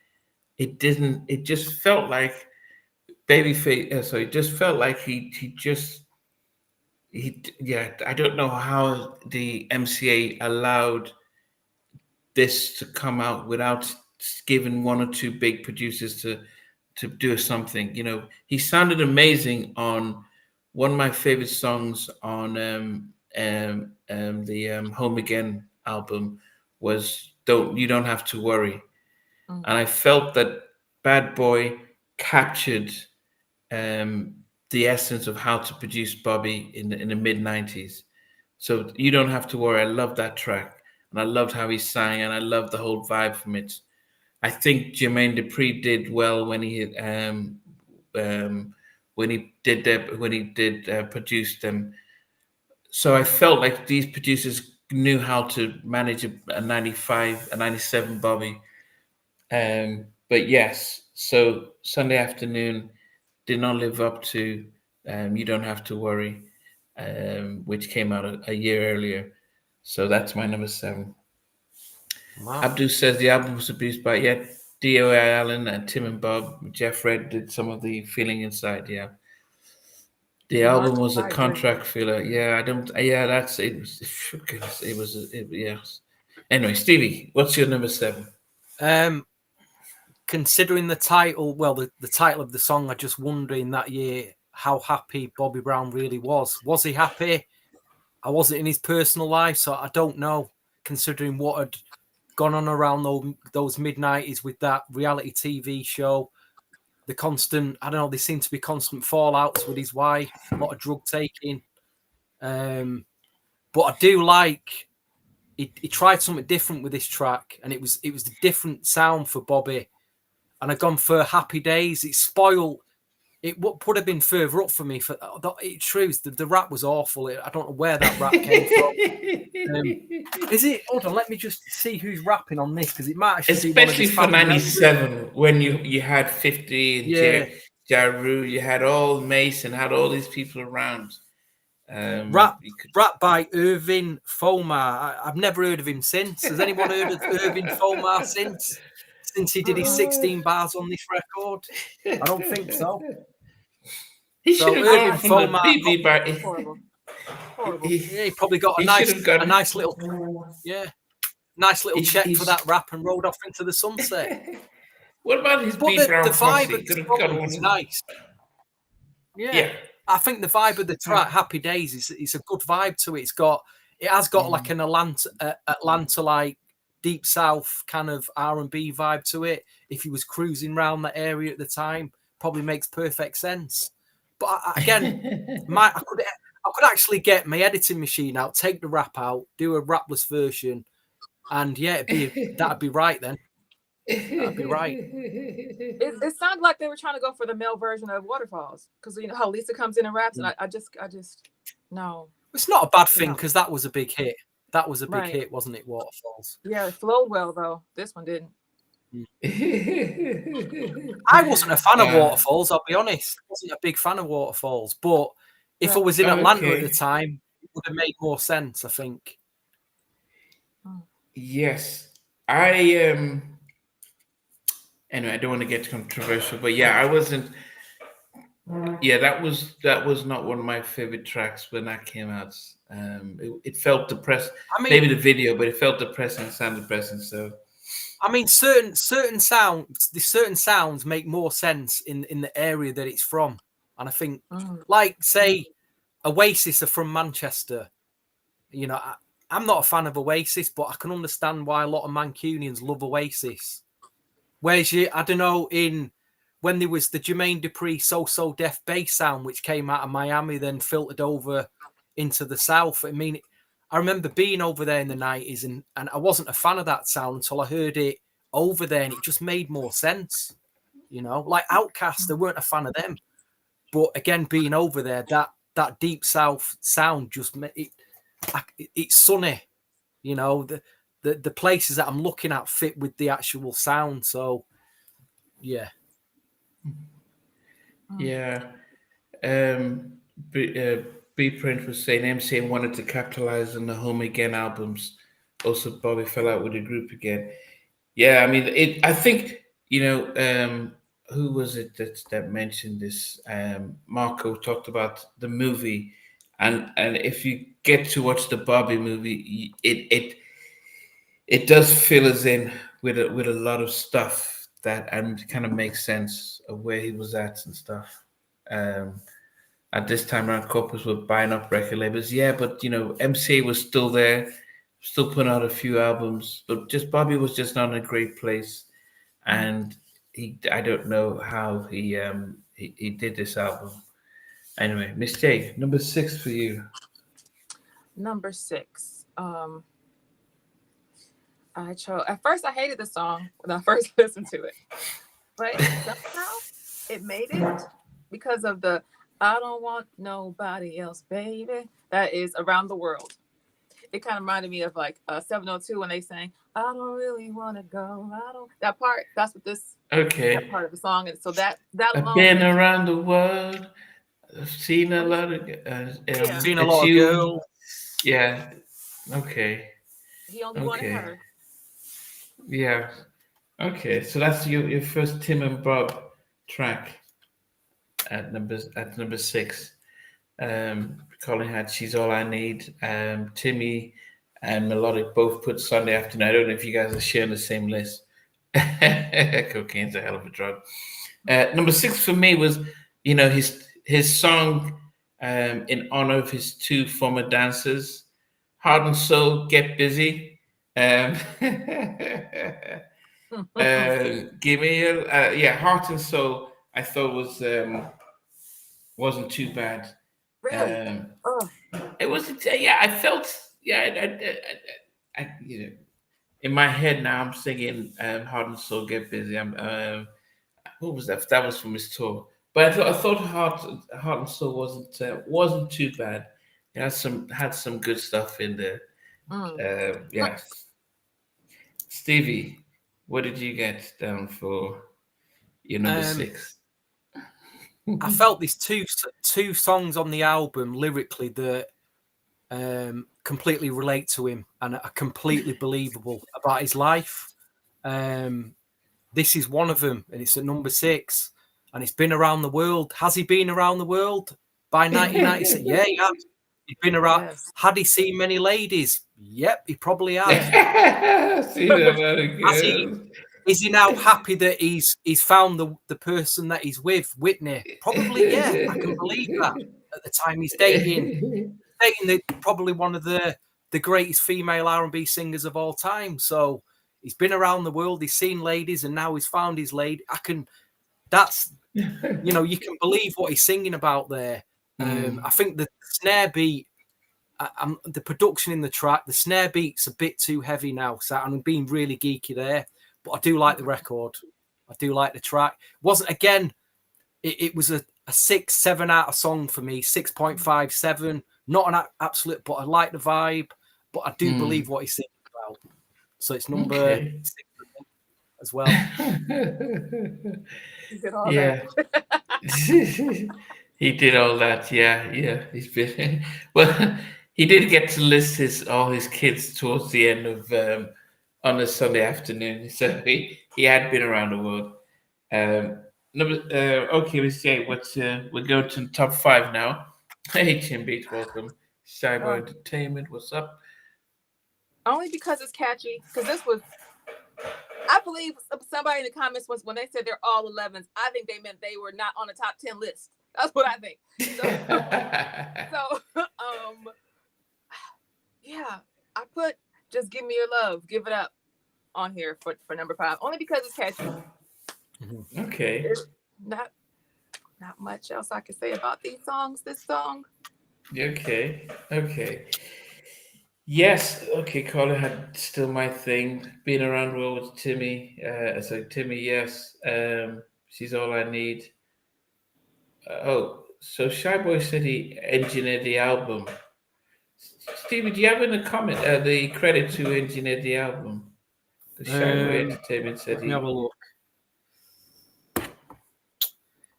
S1: It just felt like Babyface, so it just felt like yeah, I don't know how the MCA allowed this to come out without giving one or two big producers to do something. You know, he sounded amazing on one of my favorite songs on the Home Again album was You Don't Have to Worry. And I felt that Bad Boy captured the essence of how to produce Bobby in the mid 90s. So You Don't Have to Worry. I love that track. And I loved how he sang, and I loved the whole vibe from it. I think Jermaine Dupri did well when he produce them. So I felt like these producers knew how to manage a 95, a 97 Bobby. But yes, so Sunday Afternoon did not live up to You Don't Have to Worry, which came out a year earlier. So that's my number 7. Wow. Abdu says the album was produced by D.O.A. Allen and Tim and Bob. Jeff Red did some of the Feelin Inside. Yeah, the album was a contract filler. Yeah, I don't. Yeah, that's it. It was. Yes. Anyway, Stevie, what's your number 7?
S3: Considering the title, well, the title of the song, I just wondering that year how happy Bobby Brown really was. Was he happy? I wasn't in his personal life, so I don't know. Considering what had gone on around those mid-90s with that reality TV show, the constant, I don't know, there seemed to be constant fallouts with his wife, a lot of drug taking. But I do like, he tried something different with this track, and it was a different sound for Bobby. And I've gone for Happy Days. It spoiled. It would have been further up for me. It's true. The rap was awful. I don't know where that rap came from. Is it? Hold on. Let me just see who's rapping on this, because it might actually
S1: especially for 97 when you had 50 and Ja Rule, you had all Mason, had all these people around.
S3: Rap by Irvin Fomar. I've never heard of him since. Has anyone heard of Irvin Fomar since he did his 16 bars on this record? I don't think so.
S1: He should have gone from the BB bar.
S2: Horrible.
S3: He probably got a nice little check for that rap and rode off into the sunset.
S1: What about his
S3: the vibe of the song is nice. Yeah. I think the vibe of the track, Happy Days, is a good vibe to it. It has got like an Atlanta like deep south kind of R&B vibe to it. If he was cruising around that area at the time, probably makes perfect sense. But again, I could actually get my editing machine out, take the rap out, do a rapless version, and that'd be right then. That'd be right.
S2: It sounded like they were trying to go for the male version of Waterfalls, because you know how Lisa comes in and raps, and I just no.
S3: It's not a bad thing, because that was a big hit. That was a big hit, wasn't it? Waterfalls.
S2: Yeah, it flowed well though. This one didn't.
S3: I wasn't a fan of Waterfalls, I'll be honest. I wasn't a big fan of Waterfalls, but if I was in Atlanta at the time, it would have made more sense, I think.
S1: Yes. Anyway, I don't want to get controversial, but I wasn't. Yeah, that was not one of my favorite tracks when that came out. It felt depressed. Maybe the video, but it felt depressing, sounded depressing. So,
S3: I mean, certain sounds make more sense in the area that it's from, and I think, like say, Oasis are from Manchester. You know, I'm not a fan of Oasis, but I can understand why a lot of Mancunians love Oasis. Whereas I don't know, when there was the Jermaine Dupri So Deaf bass sound, which came out of Miami, then filtered over into the South. I mean, I remember being over there in the 90s, and I wasn't a fan of that sound until I heard it over there, and it just made more sense. You know, like Outkast, they weren't a fan of them, but again, being over there, that deep south sound just it's sunny. You know, the places that I'm looking at fit with the actual sound. So, yeah.
S1: Yeah. B Print was saying MCA wanted to capitalize on the Home Again albums. Also, Bobby fell out with the group again. Yeah, I mean, I think, who was it that mentioned this? Marco talked about the movie, and if you get to watch the Bobby movie, it does fill us in with a lot of stuff that and kind of makes sense of where he was at and stuff. At this time around, corporates were buying up record labels. Yeah, but MCA was still there, still putting out a few albums, but just Bobby was just not in a great place, and I don't know how he did this album. Anyway, Miss J, number 6 for you.
S2: Number 6. I chose. At first, I hated the song when I first listened to it, but somehow it made it because of the "I don't want nobody else, baby." That is Around the World. It kind of reminded me of like 702 when they sang "I don't really want to go." That part. That's what this.
S1: Okay.
S2: That part of the song, and so that
S1: I've been around the world. I've seen a lot of.
S3: Seen a lot of girls.
S1: Yeah. Okay.
S2: He only wanted her.
S1: Yeah. Okay. So that's your first Tim and Bob track at number 6. Colin had "She's All I Need." Timmy and Melodic both put "Sunday Afternoon." I don't know if you guys are sharing the same list. Cocaine's a hell of a drug. Number 6 for me was, his song in honor of his 2 former dancers, Heart and Soul, "Get Busy." Give me Heart and Soul. I thought wasn't too bad.
S2: Really?
S1: It wasn't. I felt. I in my head now I'm singing "Heart and Soul, Get Busy." What was that? That was from his tour. But I thought Heart and Soul wasn't too bad. It had some good stuff in there. Stevie, what did you get down for your number 6?
S3: I felt these two songs on the album lyrically that completely relate to him and are completely believable about his life. This is one of them, and it's at number 6, and it's been around the world. Has he been around the world by 1996? Yeah, he has. He's been around. Yes. Had he seen many ladies? Yep, he probably has. Is he now happy that he's found the person that he's with, Whitney? Probably, yeah. I can believe that. At the time he's dating probably one of the greatest female R&B singers of all time. So he's been around the world, he's seen ladies, and now he's found his lady. That's you can believe what he's singing about there. I think the snare beat, the production in the track, the snare beat's a bit too heavy now. So I'm being really geeky there, but I do like the record. I do like the track. It was a 6-7 out of song for me, 6.5, 7. Not an absolute, but I like the vibe. But I do believe what he's singing about. So it's number 6 as well.
S1: He did all that. Yeah. He's been he did get to list all his kids towards the end of on a Sunday afternoon. So he had been around the world. Okay, let's say we're going to the top 5 now. Hey, Tim Beats, welcome. Cyber Entertainment, what's up?
S2: Only because it's catchy. Because this was, I believe somebody in the comments was when they said they're all 11s. I think they meant they were not on the top 10 list. That's what I think. Yeah, I put "Just Give Me Your Love, Give It Up" on here for number 5, only because it's catchy.
S1: Okay.
S2: There's not much else I can say about these songs. This song.
S1: Okay. Yes, okay, Colin had Still My Thing. Being Around World with Timmy. So Timmy, yes. She's All I Need. So Shy Boy said he engineered the album. Stevie, do you have in the comment the credit to engineer the album? The Shy Boy Entertainment said
S3: Let me have a look.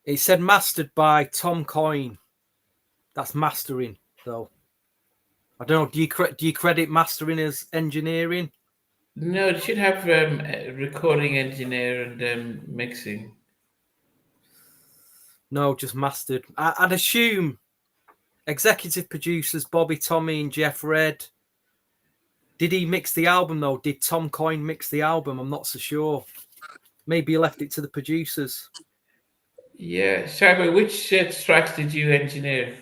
S3: It said mastered by Tom Coyne. That's mastering, though. I don't know. Do you credit mastering as engineering?
S1: No, it should have recording engineer and mixing.
S3: No, just mastered. I'd assume executive producers Bobby, Tommy, and Jeff Red. Did he mix the album, though? Did Tom Coyne mix the album? I'm not so sure. Maybe he left it to the producers.
S1: Yeah, Shyboy, which tracks did you engineer?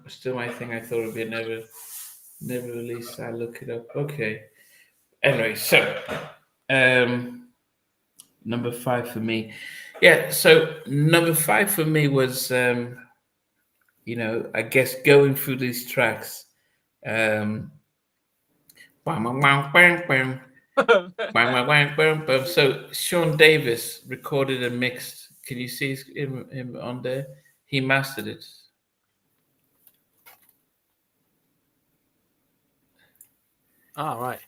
S1: Still My Thing. I thought it would be never released. I look it up. Okay. Anyway, so number 5 for me. Yeah, so number 5 for me was I guess going through these tracks. Bam, bam, bam, bam, bam. Bam, bam, bam, bam, bam. So Sean Davis recorded and mixed. Can you see him on there? He mastered it.
S3: Ah, right.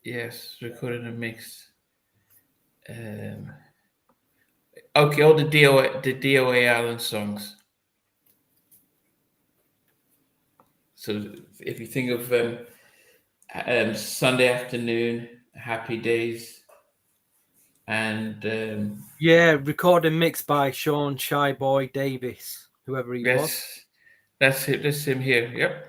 S1: Yes, recorded and mixed. Okay, all the DOA Allen songs. So if you think of Sunday Afternoon, Happy Days, and
S3: recorded and mixed by Sean Shy Boy Davis, whoever he was.
S1: That's it. That's him here. Yep.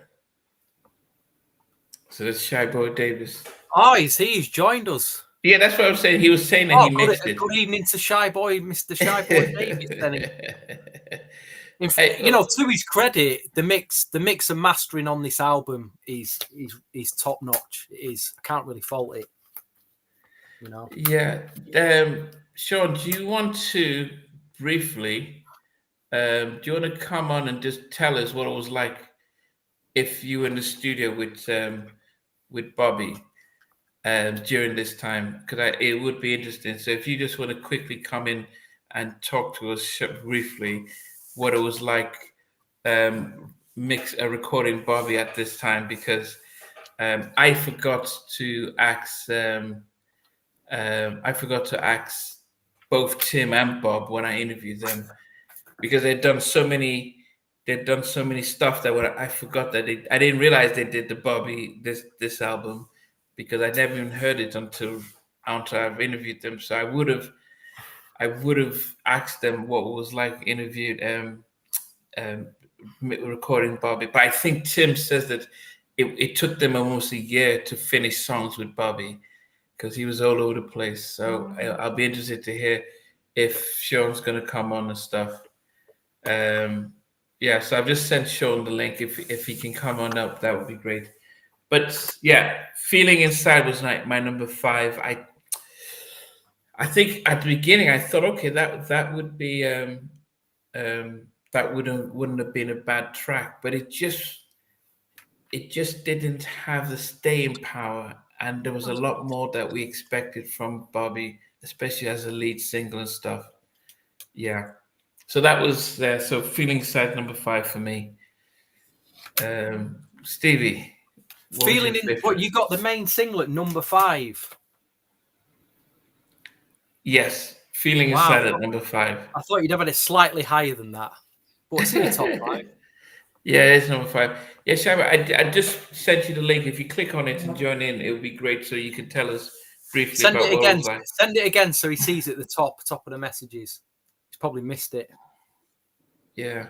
S1: So that's Shy Boy Davis.
S3: Oh, he's joined us.
S1: Yeah, that's what I was saying. He was saying that he mixed it.
S3: Good evening to Shy Boy, Mr. Shy Boy Davis. To his credit, the mix and mastering on this album is top notch. I can't really fault it.
S1: Yeah. Sean, do you want to briefly? Do you want to come on and just tell us what it was like if you were in the studio with Bobby during this time? Because it would be interesting. So if you just want to quickly come in and talk to us briefly, what it was like recording Bobby at this time, because I forgot to ask both Tim and Bob when I interviewed them, because they'd done so many stuff that I forgot that I didn't realize they did the Bobby this album, because I never even heard it until I've interviewed them. So I would have asked them what it was like interviewed recording Bobby. But I think Tim says that it took them almost a year to finish songs with Bobby, because he was all over the place. So I'll be interested to hear if Sean's going to come on and stuff. So I've just sent Sean the link. If he can come on up, that would be great. But yeah, Feelin Inside was my number 5. I think at the beginning I thought, okay, that would be that wouldn't have been a bad track, but it just didn't have the staying power, and there was a lot more that we expected from Bobby, especially as a lead single and stuff. Yeah. So that was so Feelin Inside number 5 for me. Stevie,
S3: you got the main single at number 5.
S1: Yes, Feelin Inside at number 5.
S3: I thought you'd have it slightly higher than that, but it's in the top 5.
S1: Yeah, it's number 5. Yeah, Shaba, I just sent you the link. If you click on it and join in, it would be great. So you can tell us briefly
S3: Send
S1: about
S3: it
S1: what
S3: again.
S1: it was like.
S3: Send it again so he sees it at the top of the messages. He's probably missed it.
S1: Yeah,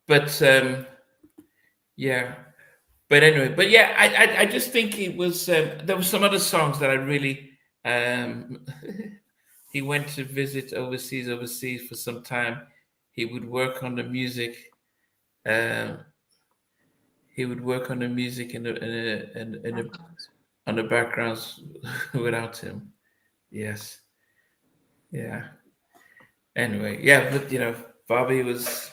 S1: but I just think it was. There were some other songs that I really. He went to visit overseas for some time. He would work on the music. He would work on the music on the backgrounds without him. Yes. Yeah. Anyway, yeah, but Bobby was.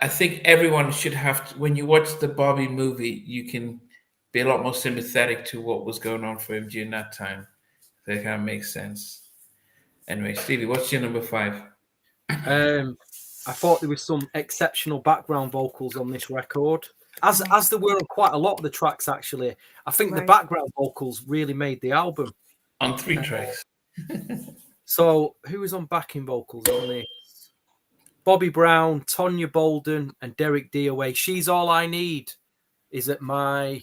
S1: I think everyone should have to, when you watch the Bobby movie, you can be a lot more sympathetic to what was going on for him during that time. That kind of makes sense. Anyway, Stevie, what's your number 5?
S3: I thought there was some exceptional background vocals on this record, as there were on quite a lot of the tracks. Actually, I think the background vocals really made the album.
S1: On 3 tracks.
S3: So, who was on backing vocals on this? Bobby Brown, Tonya Bolden, and Deric DOA. She's All I Need is at my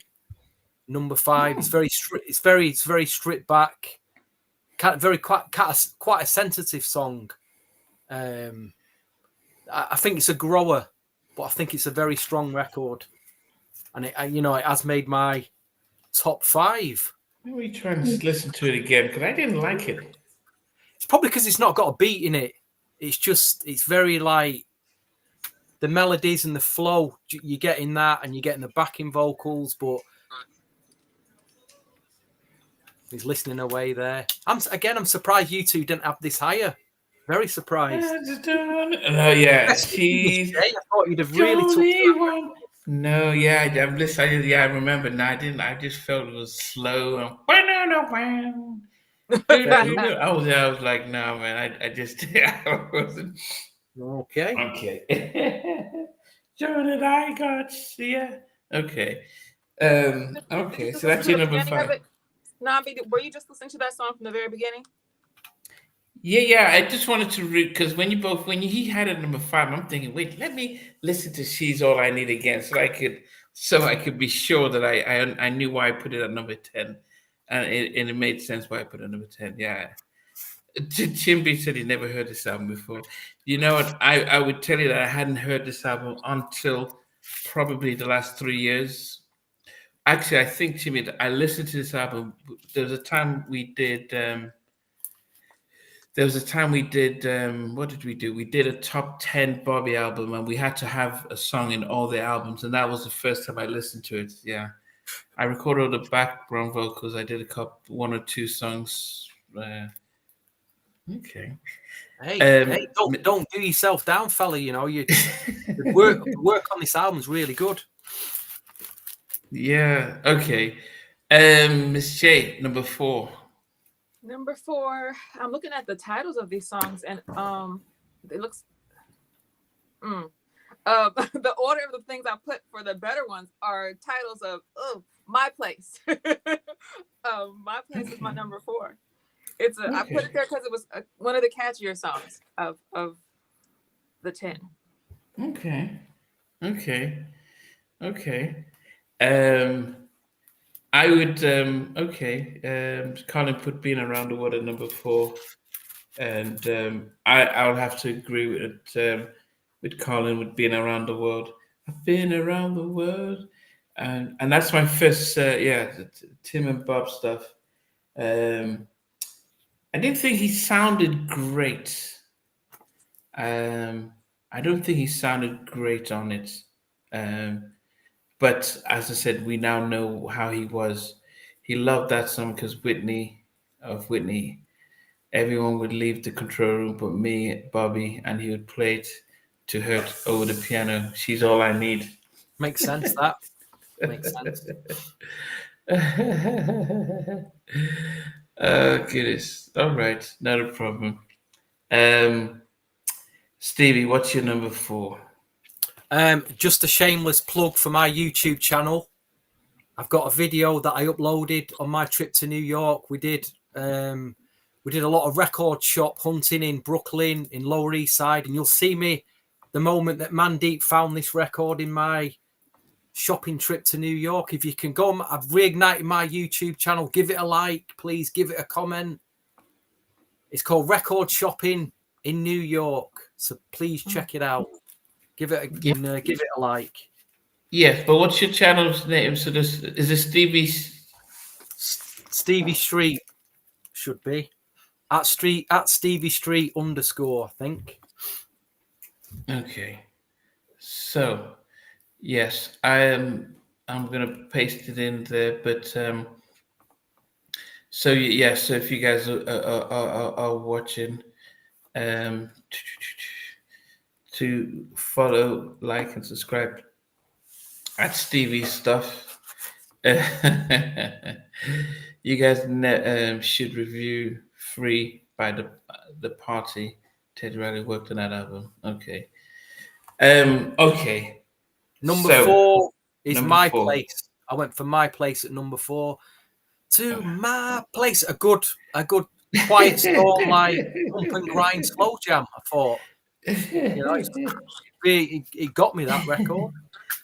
S3: number 5. It's very stripped back, quite a sensitive song. I think it's a grower, but I think it's a very strong record, and it has made my top 5.
S1: Let me try and listen to it again because I didn't like it.
S3: It's probably because it's not got a beat in it. It's very like the melodies and the flow. You're getting that, and you're getting the backing vocals, but he's listening away there. I'm surprised you two didn't have this higher. Very surprised.
S1: Oh yeah, she's.
S3: I thought you'd have really took.
S1: No, yeah, I'm listening. Yeah, I remember. No, I didn't. I just felt it was slow. I was like, no, man. I wasn't.
S3: Okay.
S1: John and I got Okay. Okay. So that's your number 5.
S2: Nambi, were you just listening to that song from the very beginning?
S1: Yeah. I just wanted to read because when he had it number 5, I'm thinking, wait, let me listen to "She's All I Need" again, so I could be sure that I knew why I put it at number 10, and it made sense why I put it at number 10. Yeah, Chimby said he never heard this album before. You know what? I would tell you that I hadn't heard this album until probably the last 3 years. Actually, I think, Jimmy, I listened to this album. There was a time we did. What did we do? We did a top 10 Bobby album, and we had to have a song in all the albums, and that was the first time I listened to it. Yeah, I recorded all the background vocals. I did 1 or 2 songs. Okay.
S3: Hey, don't do yourself down, fella. You know, the work on this album is really good.
S1: Yeah. Okay. Miss J, number 4.
S2: Number 4. I'm looking at the titles of these songs, and it looks. The order of the things I put for the better ones are titles of My Place. My Place is my number 4. It's I put it there because it was one of the catchier songs of the 10.
S1: Okay. I would Colin put "Being Around the World" at number 4, and I'll have to agree with Colin with "Being Around the World." I've been around the world, and that's my first Tim and Bob stuff. I didn't think he sounded great. I don't think he sounded great on it. But as I said, we now know how he was. He loved that song because Whitney, everyone would leave the control room but me, Bobby, and he would play it to her over the piano. She's all I need.
S3: Makes sense, that. Makes sense.
S1: Goodness. All right, not a problem. Stevie, what's your number 4?
S3: Just a shameless plug for my YouTube channel. I've got a video that I uploaded on my trip to New York. We did a lot of record shop hunting in Brooklyn, in Lower East Side, and you'll see me the moment that Mandeep found this record in my shopping trip to New York. If you can go, I've reignited my YouTube channel. Give it a like, please. Give it a comment. It's called Record Shopping in New York, so please check it out. Give it a like.
S1: Yes, but what's your channel's name? So is it Stevie
S3: Street? Should be at Stevie Street _ I think.
S1: Okay. So yes, I'm gonna paste it in there. But so if you guys are watching, to follow, like, and subscribe at Stevie's stuff. You guys should review Free by the Party. Teddy Riley worked on that album. Okay. Okay.
S3: Number 4 is My Place. I went for My Place at number 4. To My Place, a good quiet storm, like pump and grind slow jam. I thought, it got me that record.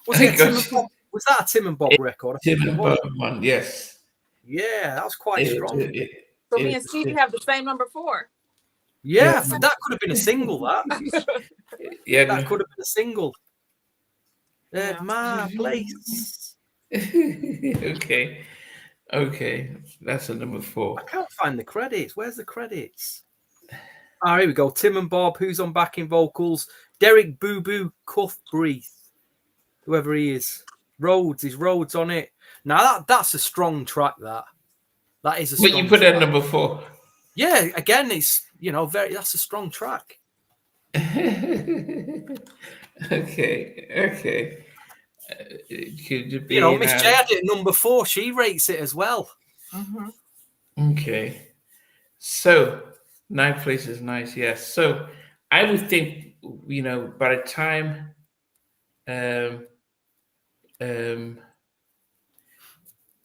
S3: Was that a Tim and Bob record?
S1: Tim and Bob one, yes.
S3: Yeah, that was quite strong.
S2: So me and Stevie have the same number 4.
S3: Yeah, that could have been a single. That that could have been a single. My Place.
S1: Okay, that's a number 4.
S3: I can't find the credits. Where's the credits? Here we go. Tim and Bob, who's on backing vocals? Deric Boo Boo Cuthbreath, whoever he is. Rhodes on it. Now that's a strong track. That is a. But
S1: you put that at number 4.
S3: Yeah, again, it's that's a strong track.
S1: Okay.
S3: Miss J had it at number 4. She rates it as well.
S2: Mm-hmm.
S1: Okay. So 9th place is nice, yes. So I would think, by the time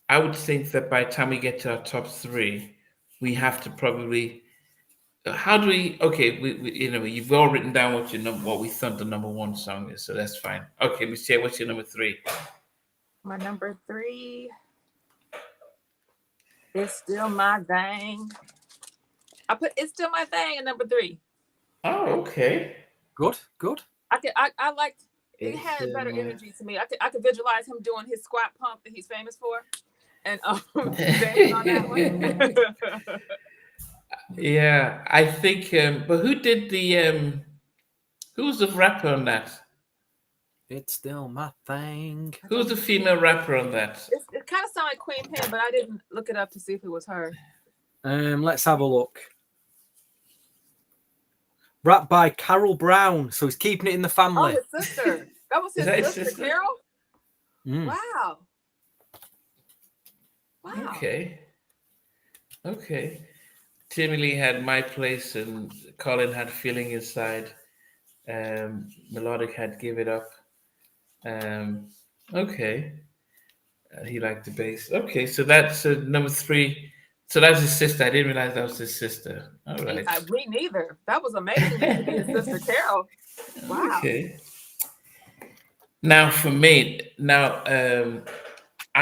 S1: I would think that by the time we get to our top 3, we have to probably. How do we? Okay, we you've all written down what we thought the number 1 song is, so that's fine. Okay, Miss J, what's your number 3?
S2: My number 3 is Still My Thing. I put It's Still My Thing at number 3.
S1: Oh, okay.
S3: Good.
S2: I liked. It had better energy to me. I could visualize him doing his squat pump that he's famous for, and dancing on that one.
S1: Yeah, I think. But who did the? Who was the rapper on that?
S3: It's Still My Thing.
S1: Who was the female rapper on that?
S2: It kind of sounded like Queen Pen, but I didn't look it up to see if it was her.
S3: Let's have a look. Rap by Carol Brown. So he's keeping it in the family.
S2: Oh, his sister. That was his sister, Carol? Mm. Wow.
S1: Okay. Timmy Lee had My Place and Colin had Feelin Inside. Melodic had Give It Up. He liked the bass. Okay, so that's number 3. So that's his sister. I didn't realize that was his sister. All right.
S2: Me neither. That was amazing to be his sister Carol. Wow.
S1: Okay. Now for me, I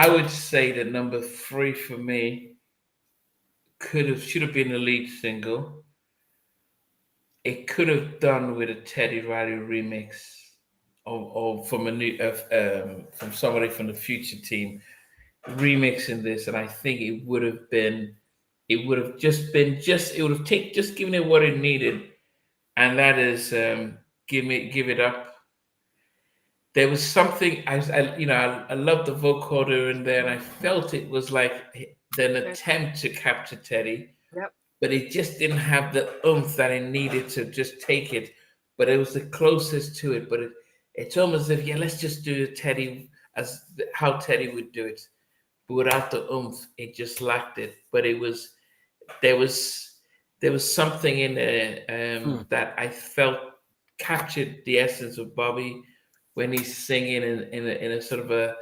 S1: would say that number 3 for me should have been the lead single. It could have done with a Teddy Riley remix, or from from somebody from the Future team remixing this, and I think it would have given it what it needed, and that is Give It Up. There was something I loved the vocoder in there, and I felt it was like an attempt to capture Teddy.
S2: Yep.
S1: But it just didn't have the oomph that it needed to just take it. But it was the closest to it. But it's almost as if, let's just do Teddy as how Teddy would do it. But without the oomph, it just lacked it. But there was something in there that I felt captured the essence of Bobby when he's singing in a sort of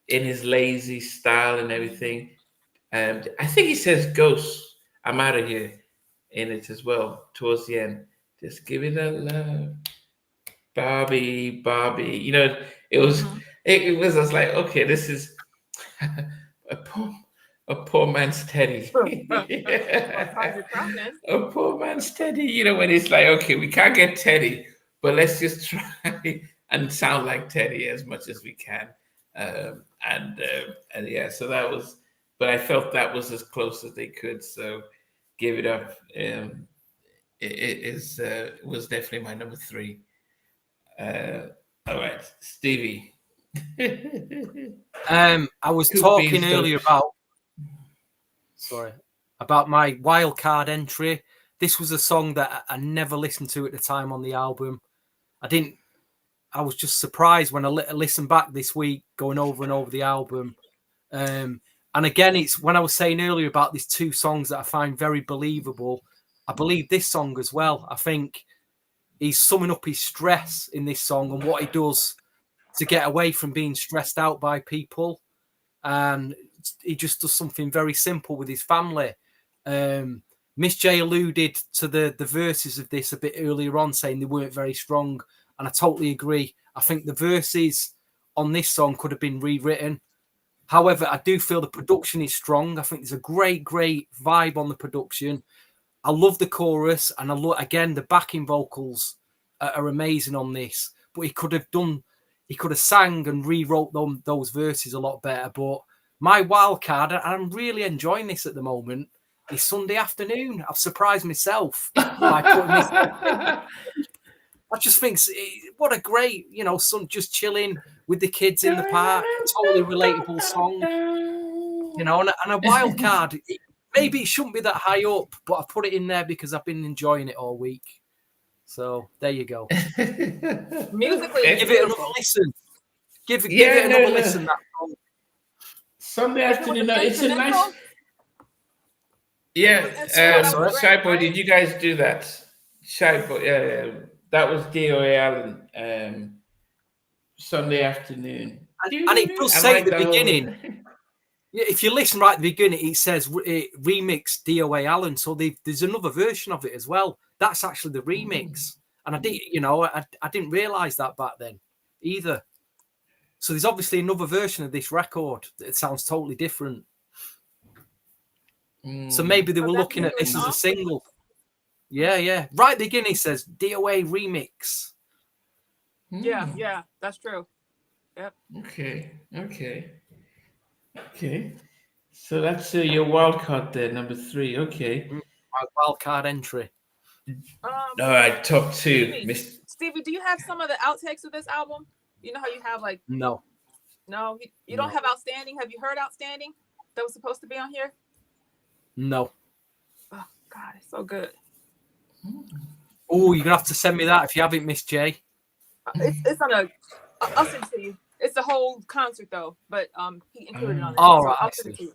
S1: in his lazy style and everything. And I think he says "Ghost, I'm out of here" in it as well towards the end. Just give it a love, Bobby. It was. It was just like, okay, this is a poor man's Teddy. A poor man's Teddy. When it's like, okay, we can't get Teddy, but let's just try and sound like Teddy as much as we can. So that was. But I felt that was as close as they could. So Give It Up. It was definitely my number 3. All right, Stevie.
S3: I was talking earlier about my wild card entry. This was a song that I never listened to at the time on the album. I was just surprised when I listened back this week, going over and over the album. And again, it's when I was saying earlier about these two songs that I find very believable. I believe this song as well. I think he's summing up his stress in this song and what he does to get away from being stressed out by people. And he just does something very simple with his family. Miss J alluded to the verses of this a bit earlier on, saying they weren't very strong. And I totally agree. I think the verses on this song could have been rewritten. However, I do feel the production is strong. I think there's a great vibe on the production. I love the chorus, and I love, again, the backing vocals are amazing on this. But he could have sang and rewrote those verses a lot better. But my wild card, and I'm really enjoying this at the moment, is Sunday Afternoon. I've surprised myself by putting this. I just think what a great, son just chilling with the kids in the park, totally relatable song, and a wild card. Maybe it shouldn't be that high up, but I put it in there because I've been enjoying it all week. So there you go.
S2: Musically,
S3: give it another listen. Give it another listen. That song.
S1: Sunday Afternoon. It's a nice. Yeah, Shy Boy, did you guys do that? Shy Boy, that was D.O.A. Allen, Sunday Afternoon.
S3: And it does say at the beginning, if you listen right at the beginning, it says it remixed D.O.A. Allen. So there's another version of it as well. That's actually the remix. And I didn't realize that back then either. So there's obviously another version of this record that sounds totally different. So maybe they were looking at this as a single. Yeah. Right at the beginning it says DOA remix.
S2: Yeah, that's true. Yep.
S1: Okay. So that's your wild card there, number 3. Okay.
S3: My wild card entry.
S1: All right, top 2.
S2: Stevie, do you have some of the outtakes of this album? You know how you have like...
S3: No,
S2: you don't have Outstanding? Have you heard Outstanding that was supposed to be on here?
S3: No.
S2: Oh, God, it's so good.
S3: Oh, you're going to have to send me that if you haven't, Miss J.
S2: It's on a... I'll send it to you. It's the whole concert, though, but he included it on it.
S3: All
S2: so
S3: right,
S2: I'll send it to you.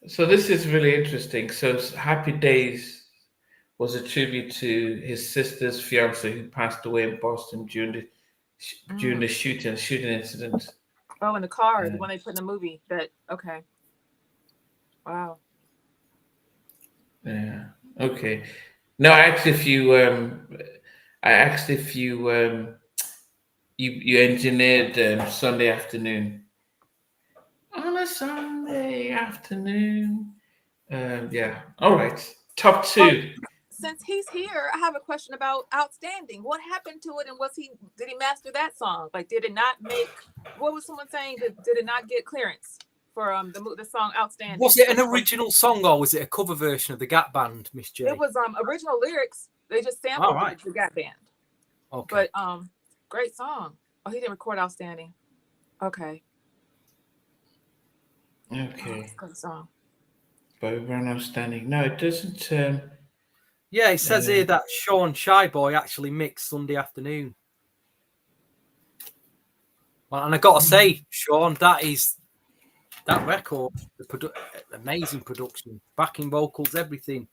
S1: So this is really interesting. So Happy Days was a tribute to his sister's fiance who passed away in Boston during the shooting incident.
S2: Oh, in the car, the one they put in the movie. Okay. Wow.
S1: Yeah. Okay. No, I asked if you you engineered Sunday Afternoon. On a Sunday afternoon. Yeah. All right. Top 2.
S2: Since he's here, I have a question about Outstanding. What happened to it, and did he master that song? Like, did it not make? What was someone saying? Did it not get clearance for the song Outstanding?
S3: Was it an original song or was it a cover version of the Gap Band, Miss J?
S2: It was original lyrics. They just sampled the Gap Band.
S3: Okay.
S2: But great song. Oh, he didn't record Outstanding. Okay.
S1: Okay.
S2: Good song.
S1: Bobby Brown Outstanding. No, it doesn't.
S3: Yeah, it says here that Sean Shy Boy actually mixed Sunday Afternoon. Well, and I got to say, Sean, that record, amazing production, backing vocals, everything.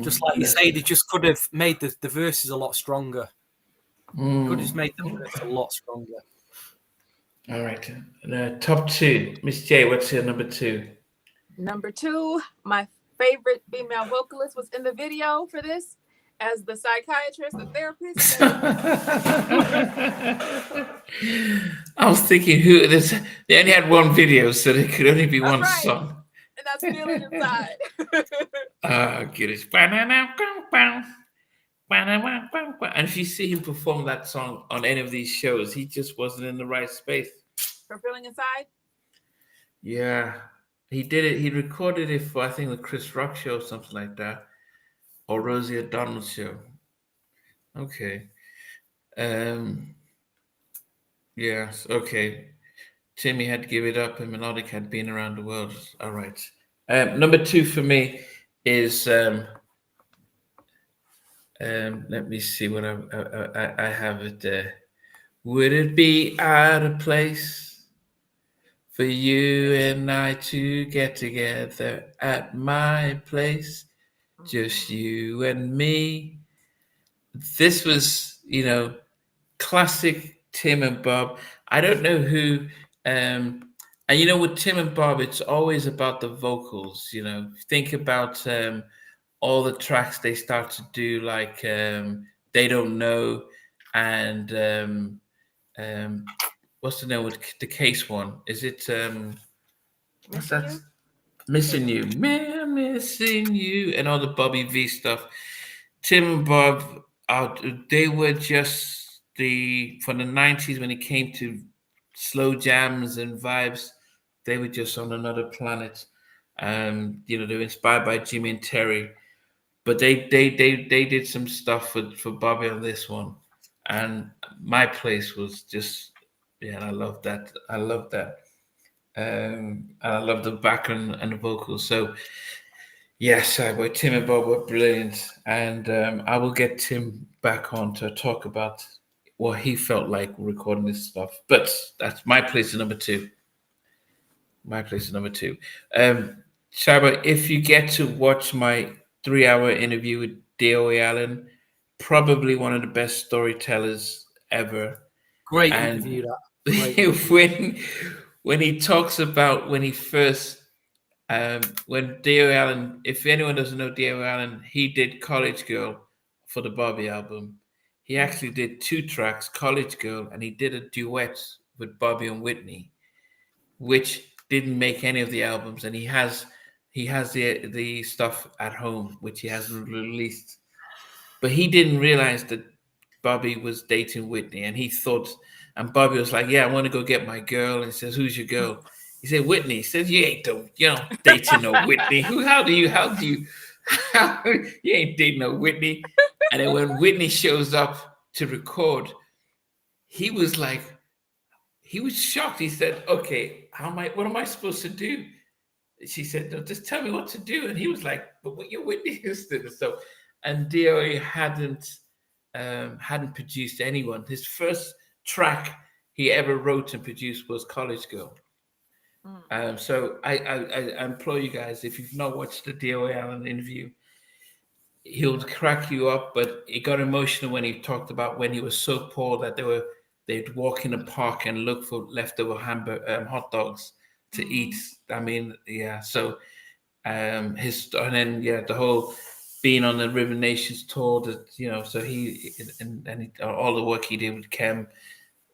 S3: Just like you say, they just could have made the verses a lot stronger. Could have made the verses a lot stronger.
S1: All right. Top 2. Miss J, what's your number 2?
S2: Number 2, my favorite female vocalist was in the video for this as the psychiatrist, the therapist.
S1: I was thinking they only had one video, so there could only be one song.
S2: And that's Feelin Inside.
S1: Get it. And if you see him perform that song on any of these shows, he just wasn't in the right space.
S2: For Feelin Inside?
S1: Yeah. He did it. He recorded it for, I think, the Chris Rock show or something like that. Or Rosie O'Donnell show. Okay. Yes. Okay. Timmy had to give it up and Melodic had been around the world. All right. Number 2 for me is Let me see what I have it there. Would it be out of place for you and I to get together at my place? Just you and me. This was, classic Tim and Bob. I don't know who, and with Tim and Bob, it's always about the vocals. Think about all the tracks they start to do, like They Don't Know, and what's the name with the Case one? Is it what's that? Missing You, man, missing you, and all the Bobby V stuff. Tim and Bob, they were just from the 90s when it came to slow jams and vibes. They were just on another planet. They were inspired by Jimmy and Terry, but they did some stuff for Bobby on this one, and My Place was just, I love that. I love that. And I love the background and the vocals. So yes, Tim and Bob were brilliant, and I will get Tim back on to talk about what he felt like recording this stuff. But that's My Place is number two. My Place is number two. Shaba, if you get to watch my 3-hour interview with D.O.A. Allen, probably one of the best storytellers ever.
S3: Great interview, that.
S1: When he talks about when he first, when D.O.A. Allen, if anyone doesn't know D.O.A. Allen, he did College Girl for the Bobby album. He actually did 2 tracks, College Girl, and he did a duet with Bobby and Whitney, which didn't make any of the albums. And he has the stuff at home, which he hasn't released. But he didn't realize that Bobby was dating Whitney, and he thought, and Bobby was like, "Yeah, I want to go get my girl." And he says, "Who's your girl?" He said, "Whitney." He says, "You ain't dating no Whitney. How do you, you ain't dating no Whitney." And then when Whitney shows up to record, he was shocked. He said, "Okay, what am I supposed to do?" She said, "No, just tell me what to do." And he was like, "But what you're Whitney Houston." So, and D.O.A. hadn't produced anyone. His first track he ever wrote and produced was College Girl. So I implore you guys, if you've not watched the D.O.A. Allen interview, he'll crack you up. But it got emotional when he talked about when he was so poor that they'd walk in the park and look for leftover hot dogs to eat. I mean, yeah. So the whole being on the River Nations tour, that so he all the work he did with Kem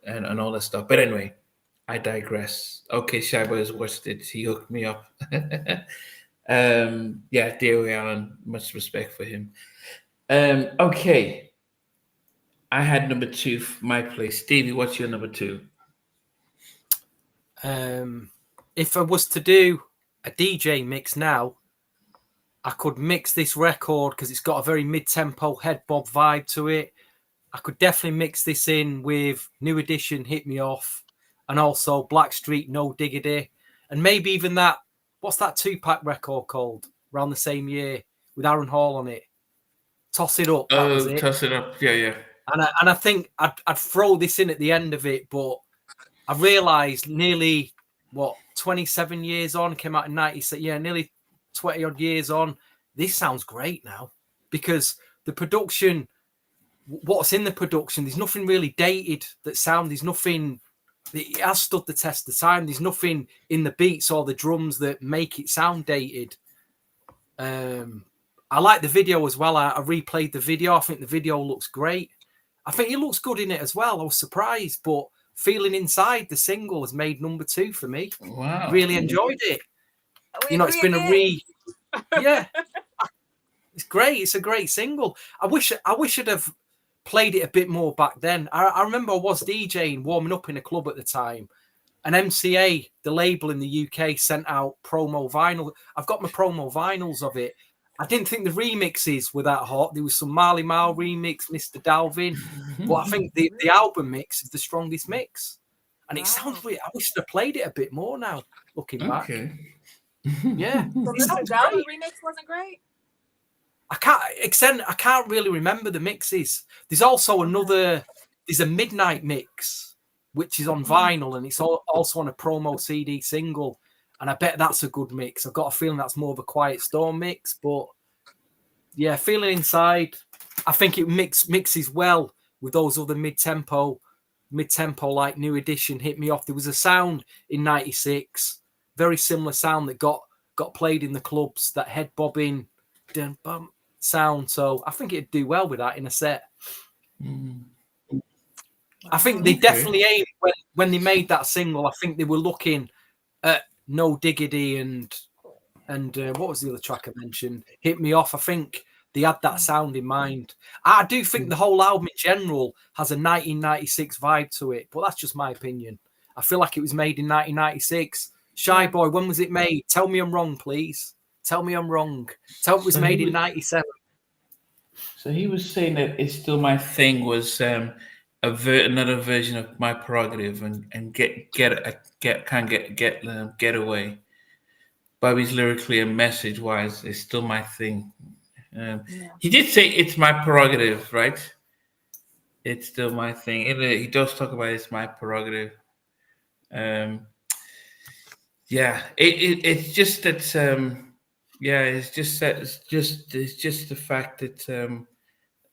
S1: and all that stuff. But anyway, I digress. Okay, Shaiba has watched it. He hooked me up. D.O.A. Allen, much respect for him. Okay, I had number 2, My Place. Stevie, what's your number 2?
S3: If I was to do a DJ mix now, I could mix this record because it's got a very mid-tempo head bob vibe to it. I could definitely mix this in with New Edition, Hit Me Off, and also Blackstreet, No Diggity, and maybe even that, what's that 2-pack record called around the same year with Aaron Hall on it? Toss It Up. That was it.
S1: Toss It Up. Yeah.
S3: And I think I'd throw this in at the end of it, but I realised nearly 27 years on, came out in 96. Yeah, nearly 20 odd years on. This sounds great now because the production, what's in the production, there's nothing really dated there's nothing, it has stood the test of time. There's nothing in the beats or the drums that make it sound dated. I like the video as well. I replayed the video. I think the video looks great. I think he looks good in it as well. I was surprised, but Feelin Inside, the single, has made number 2 for me.
S1: Wow.
S3: Really enjoyed it. It's been yeah. It's great. It's a great single. I wish I'd have played it a bit more back then. I remember I was DJing, warming up in a club at the time, and MCA, the label in the UK, sent out promo vinyl. I've got my promo vinyls of it. I didn't think the remixes were that hot. There was some Marley Marl remix, Mr. Dalvin, but I think the album mix is the strongest mix. And it sounds weird. I wish I'd have played it a bit more now, looking back.
S1: Okay.
S3: Yeah.
S2: So Mr. Dalvin remix wasn't great?
S3: I can't really remember the mixes. There's also there's a midnight mix, which is on vinyl, and it's also on a promo CD single. And I bet that's a good mix. I've got a feeling that's more of a Quiet Storm mix, but yeah, Feelin Inside, I think it mixes well with those other mid-tempo like New Edition, Hit Me Off. There was a sound in 96, very similar sound that got played in the clubs, that head bobbing dun, bum, sound. So I think it'd do well with that in a set. I think they definitely aimed when they made that single. I think they were looking at No Diggity and what was the other track I mentioned? Hit Me Off. I think they had that sound in mind. I do think the whole album in general has a 1996 vibe to it, but that's just my opinion. I feel like it was made in 1996. Shy Boy, when was it made? Tell me I'm wrong, please. Tell me I'm wrong. Tell me it was made in 97.
S1: So he was saying that It's Still My Thing was another version of My Prerogative and Get Away. Bobby's lyrically and message wise is still my thing. He did say it's my prerogative, right? It's still my thing. He does talk about it's my prerogative. It's just that. It's just the fact that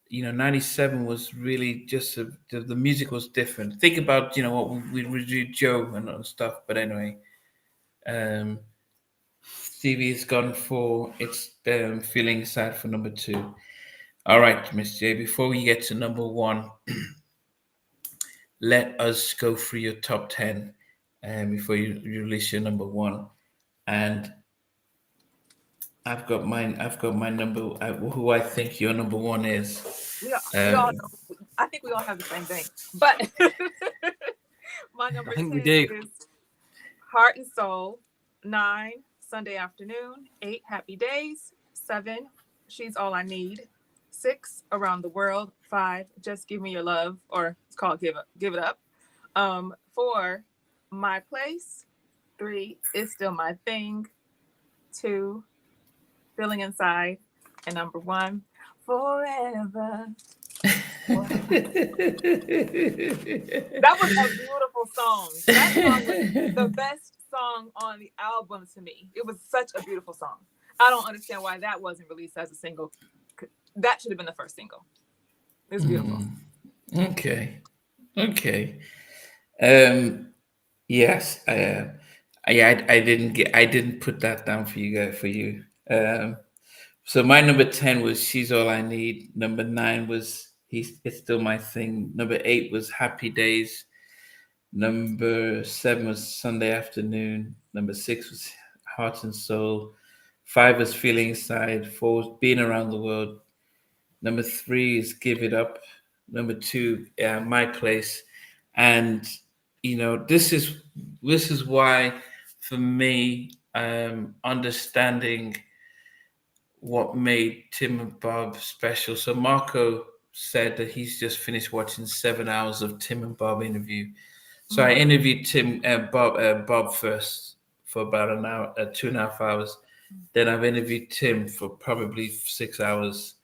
S1: 97 was really just the music was different. Think about what we do, Joe and other stuff. But anyway, Stevie has gone for it's Feeling Inside for number 2. All right, Miss J. Before we get to number 1, let us go through your top 10 before you release your number 1. And I've got mine. I've got my number. Who I think your number 1 is.
S2: I think we all have the same thing. But my number 10 is Heart and Soul. 9, Sunday Afternoon. 8, Happy Days. 7, She's All I Need. 6, Around the World. 5, Just Give Me Your Love, or it's called Give It Up. 4, My Place. 3, It's Still My Thing. 2, Feeling Inside. And number 1, Forever. That was a beautiful song. That song was the best song on the album to me. It was such a beautiful song. I don't understand why that wasn't released as a single. That should have been the first single. It's beautiful.
S1: Okay. Yes. I didn't put that down for you. So my number 10 was She's All I Need. Number 9 was It's Still My Thing. Number 8 was Happy Days. Number 7 was Sunday Afternoon. Number 6 was Heart and Soul. 5 was Feeling Inside. 4 was Being Around the World. Number 3 is Give It Up. Number 2, My Place. And this is why, for me, understanding what made Tim and Bob special. So Marco said that he's just finished watching 7 hours of Tim and Bob interview. So I interviewed Bob first for about an hour, 2.5 hours. Then I've interviewed Tim for probably 6 hours.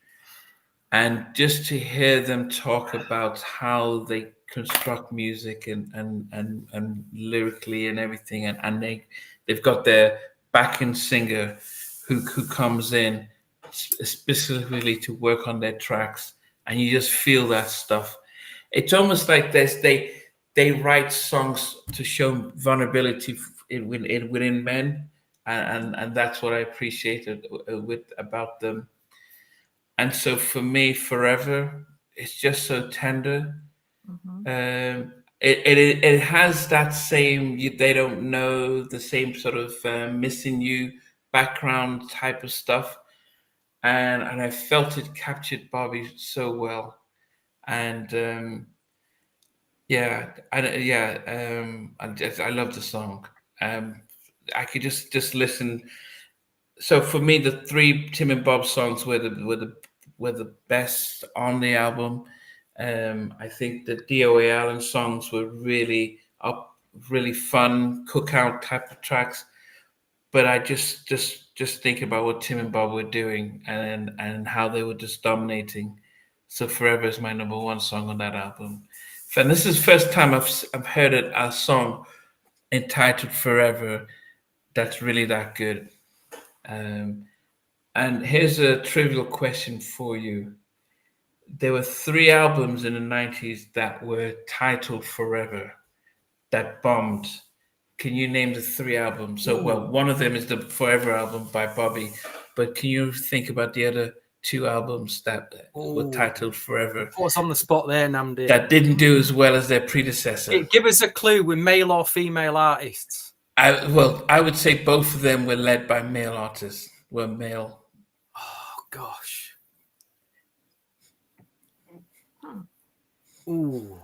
S1: And just to hear them talk about how they construct music and lyrically and everything, and they've got their backing singer who comes in specifically to work on their tracks, and you just feel that stuff. It's almost like they write songs to show vulnerability within men, and that's what I appreciated about them. And so for me, Forever, it's just so tender. It has that same they don't know, the same sort of missing you background type of stuff, and I felt it captured Bobby so well, and I love the song. I could just listen. So for me, the 3 Tim and Bob songs were the best on the album. I think the DOA Allen songs were really fun cookout type of tracks. but I just think about what Tim and Bob were doing and how they were just dominating. So Forever is my number one song on that album. And this is the first time I've heard a song entitled Forever that's really that good. And here's a trivial question for you. There were 3 albums in the 90s that were titled Forever that bombed. Can you name the 3 albums? So, well, one of them is the Forever album by Bobby, but can you think about the other 2 albums that were titled Forever?
S3: What's on the spot there, Namdi?
S1: That didn't do as well as their predecessor.
S3: Give us a clue with male or female artists.
S1: I would say both of them were led by male artists. Were male.
S3: Oh gosh. Ooh.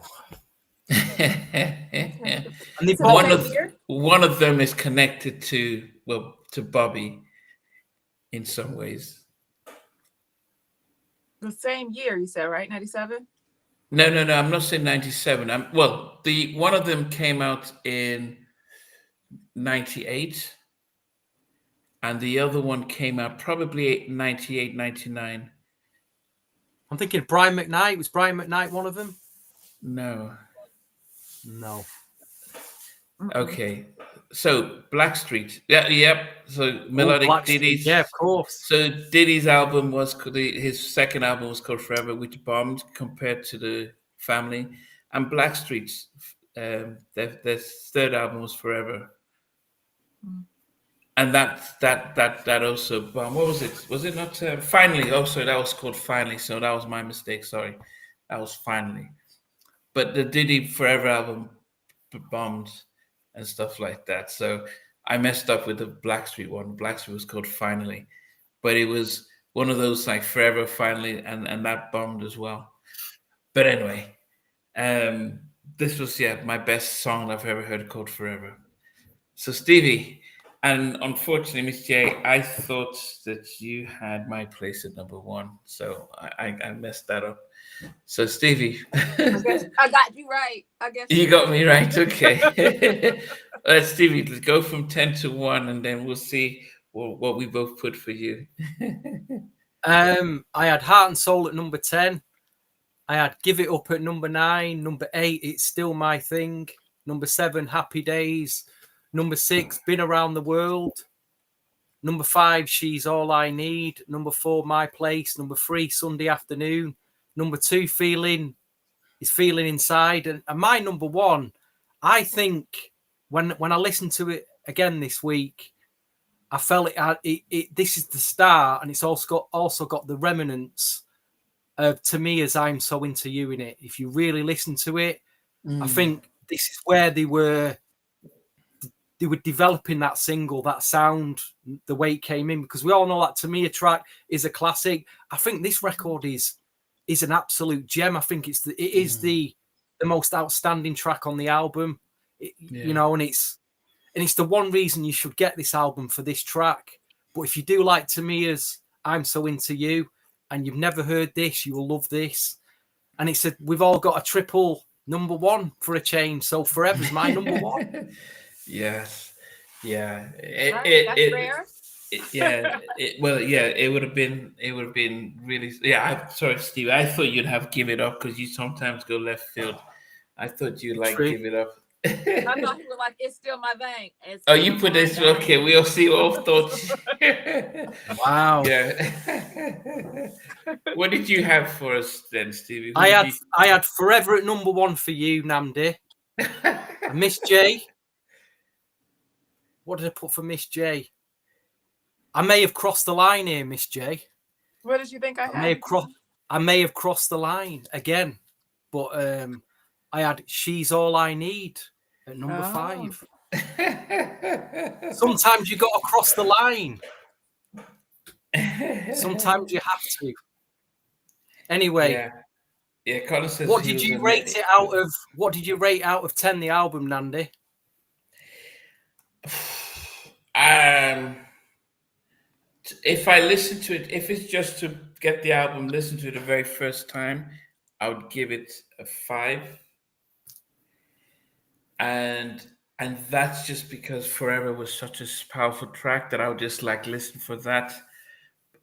S2: And
S1: one of them is connected to Bobby in some ways.
S2: The same year, you said, right? 97?
S1: No. I'm not saying 97. One of them came out in 98, and the other one came out probably 98, 99.
S3: I'm thinking Brian McKnight. Was Brian McKnight one of them?
S1: No. Okay. So Blackstreet. Yep. So melodic ditties.
S3: Yeah, of course.
S1: So Diddy's album his second album was called Forever, which bombed compared to the Family. And Blackstreet's their third album was Forever. And that also bombed. What was it? Was it not Finally? Oh, so that was called Finally. So that was my mistake. Sorry. That was Finally. But the Diddy Forever album bombed and stuff like that. So I messed up with the Blackstreet one. Blackstreet was called Finally. But it was one of those like Forever, Finally, and that bombed as well. But anyway, this was my best song I've ever heard called Forever. So Stevie, and unfortunately, Miss J, I thought that you had my place at number 1. So I messed that up. So Stevie,
S2: I got you right. I guess
S1: you got me right. Okay. Stevie, let's go from 10 to 1, and then we'll see what we both put for you.
S3: I had Heart and Soul at number 10. I had Give It Up at number 9. Number 8, It's Still My Thing. Number 7, Happy Days. Number 6, Been Around the World. Number 5, She's All I Need. Number 4, My Place. Number 3, Sunday Afternoon. Number 2, Feelin Inside. And my number 1, I think when I listened to it again this week, I felt it this is the start, and it's also got the remnants of To Me As I'm So Into You in it. If you really listen to it, I think this is where they were developing that single, that sound, the way it came in, because we all know that To Me a track is a classic. I think this record is an absolute gem. I think it is the most outstanding track on the album. You know, and it's the one reason you should get this album for this track. But if you do like To Me As I'm So Into You and you've never heard this, you will love this. And we've all got a triple number 1 for a change. So Forever's my number 1.
S1: Yes. Yeah.
S2: That's rare.
S1: It would have been really. Yeah, sorry, Steve. I thought you'd have Give It Up because you sometimes go left field. I thought you'd like Give It Up.
S2: I thought you were like, It's Still My Thing.
S1: Oh, you put this. Okay, we all see all thoughts.
S3: Wow.
S1: Yeah. What did you have for us then, Stevie?
S3: I had Forever at number 1 for you, Namdi. Miss J. What did I put for Miss J? I may have crossed the line here, Miss J.
S2: What did you think I had?
S3: I may have crossed the line again, but I had She's All I Need at number 5. Sometimes you got to cross the line. Sometimes you have to. Anyway,
S1: Colin says.
S3: What did you rate out of 10? The album, Nandi?
S1: If I listen to it, if it's just to get the album, listen to it the very first time, I would give it a 5. And And that's just because Forever was such a powerful track that I would just like listen for that.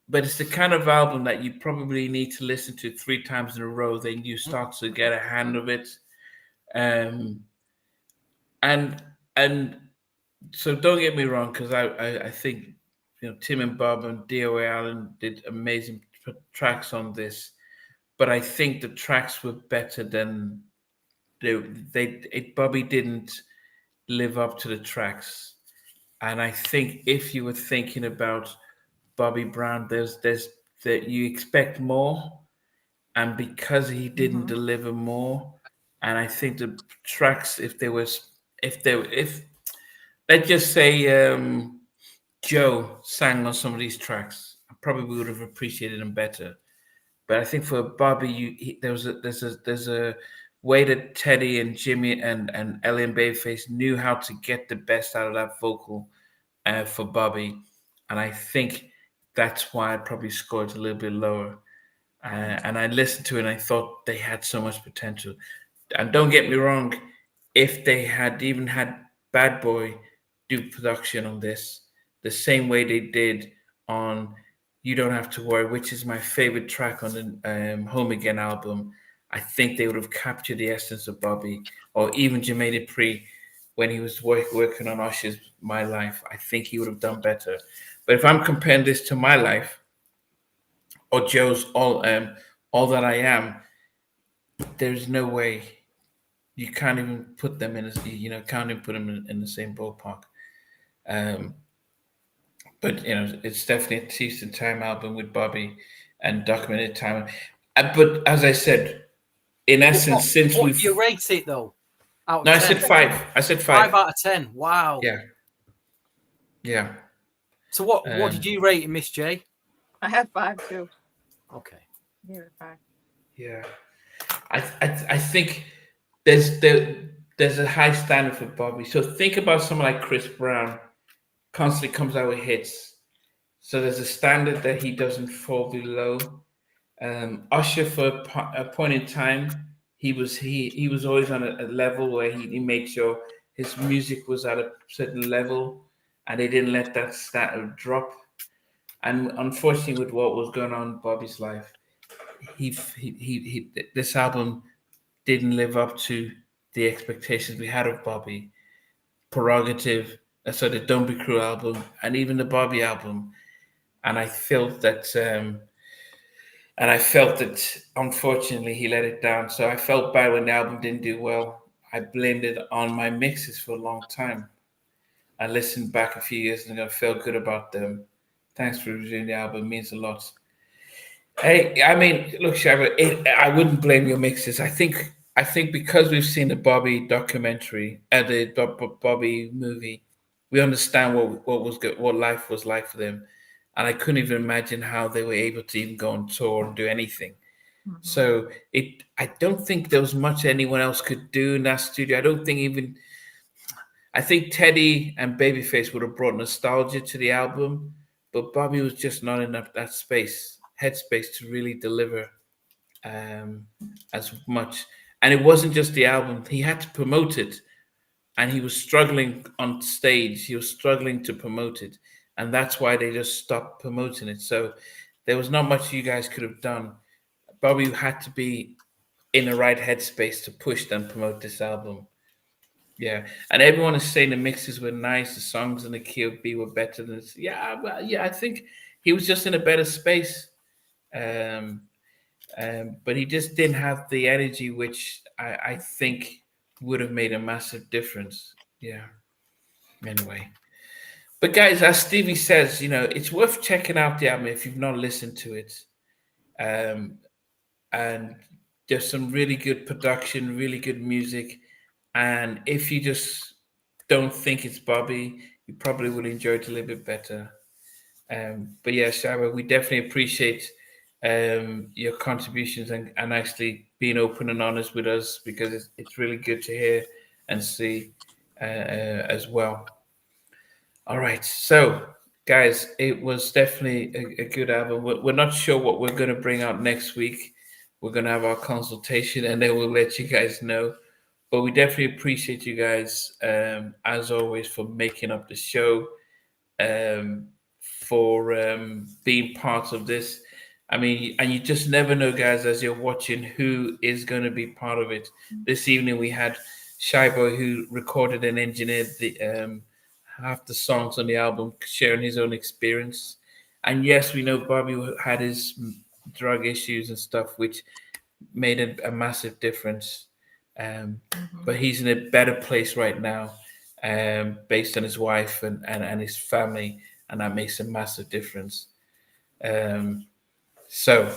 S1: But it's the kind of album that you probably need to listen to 3 times in a row, then you start to get a hand of it. Um, and and so don't get me wrong, because I think Tim and Bob and DOA Allen did amazing tracks on this, but I think the tracks were better than Bobby didn't live up to the tracks. And I think if you were thinking about Bobby Brown, there's that you expect more, and because he didn't deliver more, and I think the tracks, if let's just say Joe sang on some of these tracks, I probably would have appreciated them better. But I think for Bobby, there's a way that Teddy and Jimmy and Ellie and Babyface knew how to get the best out of that vocal for Bobby, and I think that's why I probably scored a little bit lower. And I listened to it and I thought they had so much potential. And don't get me wrong, if they had even had Bad Boy do production on this, the same way they did on You Don't Have to Worry, which is my favorite track on the Home Again album, I think they would have captured the essence of Bobby, or even Jermaine Dupri when he was working on Usher's My Life. I think he would have done better. But if I'm comparing this to My Life or Joe's All That I Am, there's no way. You can't even put them in in the same ballpark. But it's definitely a decent time album with Bobby and documented time. But as I said, in essence, since
S3: what do you rate it though?
S1: No, I said 5. I said 5.
S3: 5 out of 10. Wow.
S1: Yeah.
S3: So what did you rate it, Miss J?
S2: I have 5 too.
S3: Okay.
S2: You're 5.
S1: Yeah. I think there's a high standard for Bobby. So think about someone like Chris Brown, constantly comes out with hits. So there's a standard that he doesn't fall below. Usher, for a point in time, he was always on a level where he made sure his music was at a certain level, and they didn't let that standard drop. And unfortunately, with what was going on in Bobby's life, this album didn't live up to the expectations we had of Bobby. Prerogative, so the Don't Be Cruel album, and even the Bobby album, and I felt that unfortunately he let it down. So I felt bad when the album didn't do well. I blamed it on my mixes for a long time. I listened back a few years and I felt good about them. Thanks for reviewing the album, it means a lot. Hey, I mean, look, Shabba, I wouldn't blame your mixes. I think because we've seen the Bobby documentary, the Bobby movie, we understand what life was like for them, and I couldn't even imagine how they were able to even go on tour and do anything. Mm-hmm. So I don't think there was much anyone else could do in that studio. I think Teddy and Babyface would have brought nostalgia to the album, but Bobby was just not in that headspace to really deliver as much. And it wasn't just the album. He had to promote it. And he was struggling on stage. He was struggling to promote it. And that's why they just stopped promoting it. So there was not much you guys could have done. Bobby had to be in the right headspace to push and promote this album. Yeah. And everyone is saying the mixes were nice. The songs and the key of B were better than this. Yeah, I think he was just in a better space. But he just didn't have the energy, which I think would have made a massive difference. Yeah. Anyway. But guys, as Stevie says, it's worth checking out the album if you've not listened to it. And there's some really good production, really good music. And if you just don't think it's Bobby, you probably will enjoy it a little bit better. But yeah, Shara, we definitely appreciate your contributions and actually being open and honest with us, because it's really good to hear and see as well. All right, so guys, it was definitely a good album. We're not sure what we're going to bring out next week. We're going to have our consultation and then we'll let you guys know. But we definitely appreciate you guys, as always, for making up the show, for being part of this. I mean, and you just never know, guys, as you're watching, who is going to be part of it. This evening we had Shy Boy, who recorded and engineered the half the songs on the album, sharing his own experience. And yes, we know Bobby had his drug issues and stuff, which made a massive difference. But he's in a better place right now, based on his wife and his family, and that makes a massive difference. So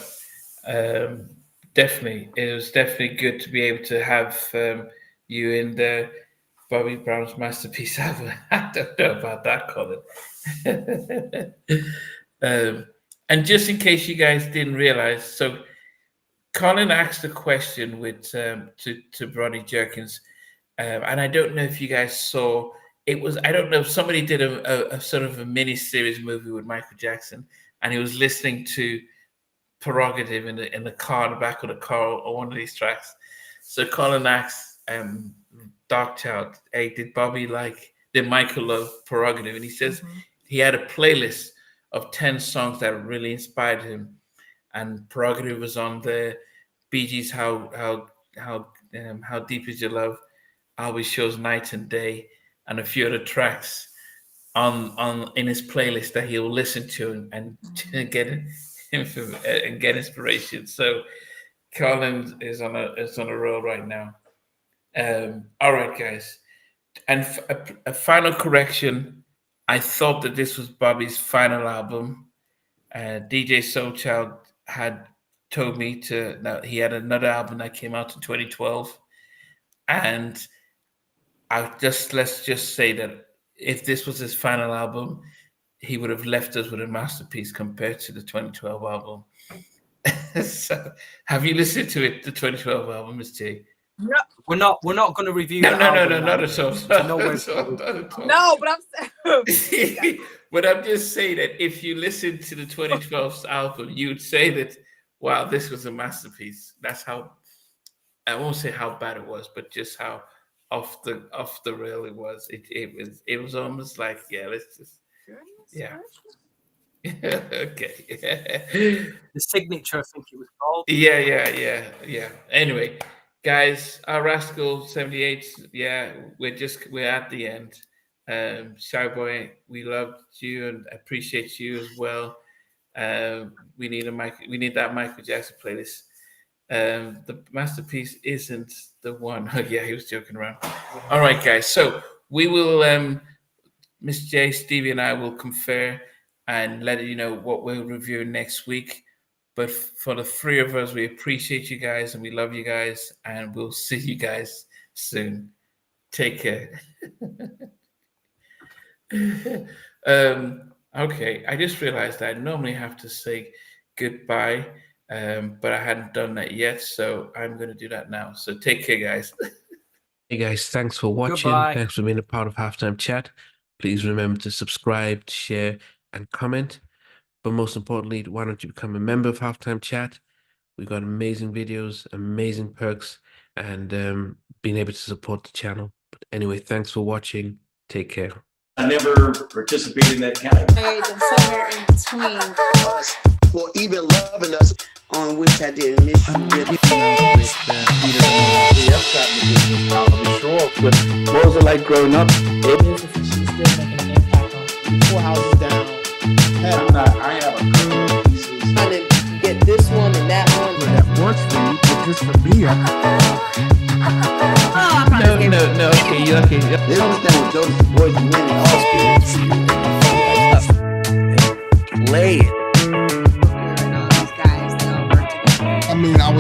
S1: definitely, it was definitely good to be able to have you in the Bobby Brown's masterpiece album. I don't know about that, Colin. And just in case you guys didn't realize, so Colin asked a question with to Bronny Jerkins, and I don't know if you guys saw. It was, I don't know if somebody did a sort of a mini series movie with Michael Jackson, and he was listening to Prerogative in the car, in the back of the car, or one of these tracks. So Colin asked Darkchild, "Hey, did Michael love Prerogative?" And he says he had a playlist of 10 songs that really inspired him, and Prerogative was on there. Bee Gees, how deep is your love? Always Shows Night and Day, and a few other tracks on in his playlist that he'll listen to and get inspiration. So Colin is on a roll right now. All right, guys, and a final correction. I thought that this was Bobby's final album. DJ Soulchild had told me that he had another album that came out in 2012, and let's just say that if this was his final album, he would have left us with a masterpiece compared to the 2012 album. So, have you listened to it, the 2012 album, Ms. J?
S2: No,
S3: we're not going to review.
S1: No, not at all.
S2: No, but I'm saying.
S1: But I'm just saying that if you listen to the 2012 album, you would say that, wow, this was a masterpiece. That's how, I won't say how bad it was, but just how off the rail it was. It was almost like, yeah, let's just, yeah. Okay.
S3: The signature, I think it was called.
S1: Yeah. Anyway, guys, our Rascal 78, yeah, we're at the end. Shy Boy, we loved you and appreciate you as well. We need that Michael Jackson playlist. The masterpiece isn't the one. Oh, yeah, he was joking around. All right, guys. So we will, Miss J, Stevie, and I will confer and let you know what we'll review next week. But for the three of us, we appreciate you guys and we love you guys, and we'll see you guys soon. Take care. Okay, I just realized I normally have to say goodbye, but I hadn't done that yet, so I'm going to do that now. So take care, guys. Hey, guys, thanks for watching.
S3: Goodbye.
S1: Thanks for being a part of Halftime Chat. Please remember to subscribe, share, and comment. But most importantly, why don't you become a member of Halftime Chat? We've got amazing videos, amazing perks, and being able to support the channel. But anyway, thanks for watching. Take care.
S4: I never participated in that category.
S5: And somewhere in between us, or even loving us, on which I didn't miss you with
S6: What was it like growing up?
S7: She's still making an impact on 4 houses down.
S4: I have a couple of pieces.
S5: trying to get this one and that one.
S6: That works for you, but just for me,
S1: No, okay.
S5: They understand what Jonas Boys and men all
S6: lay it.
S5: these guys, they all work together.
S6: I mean, I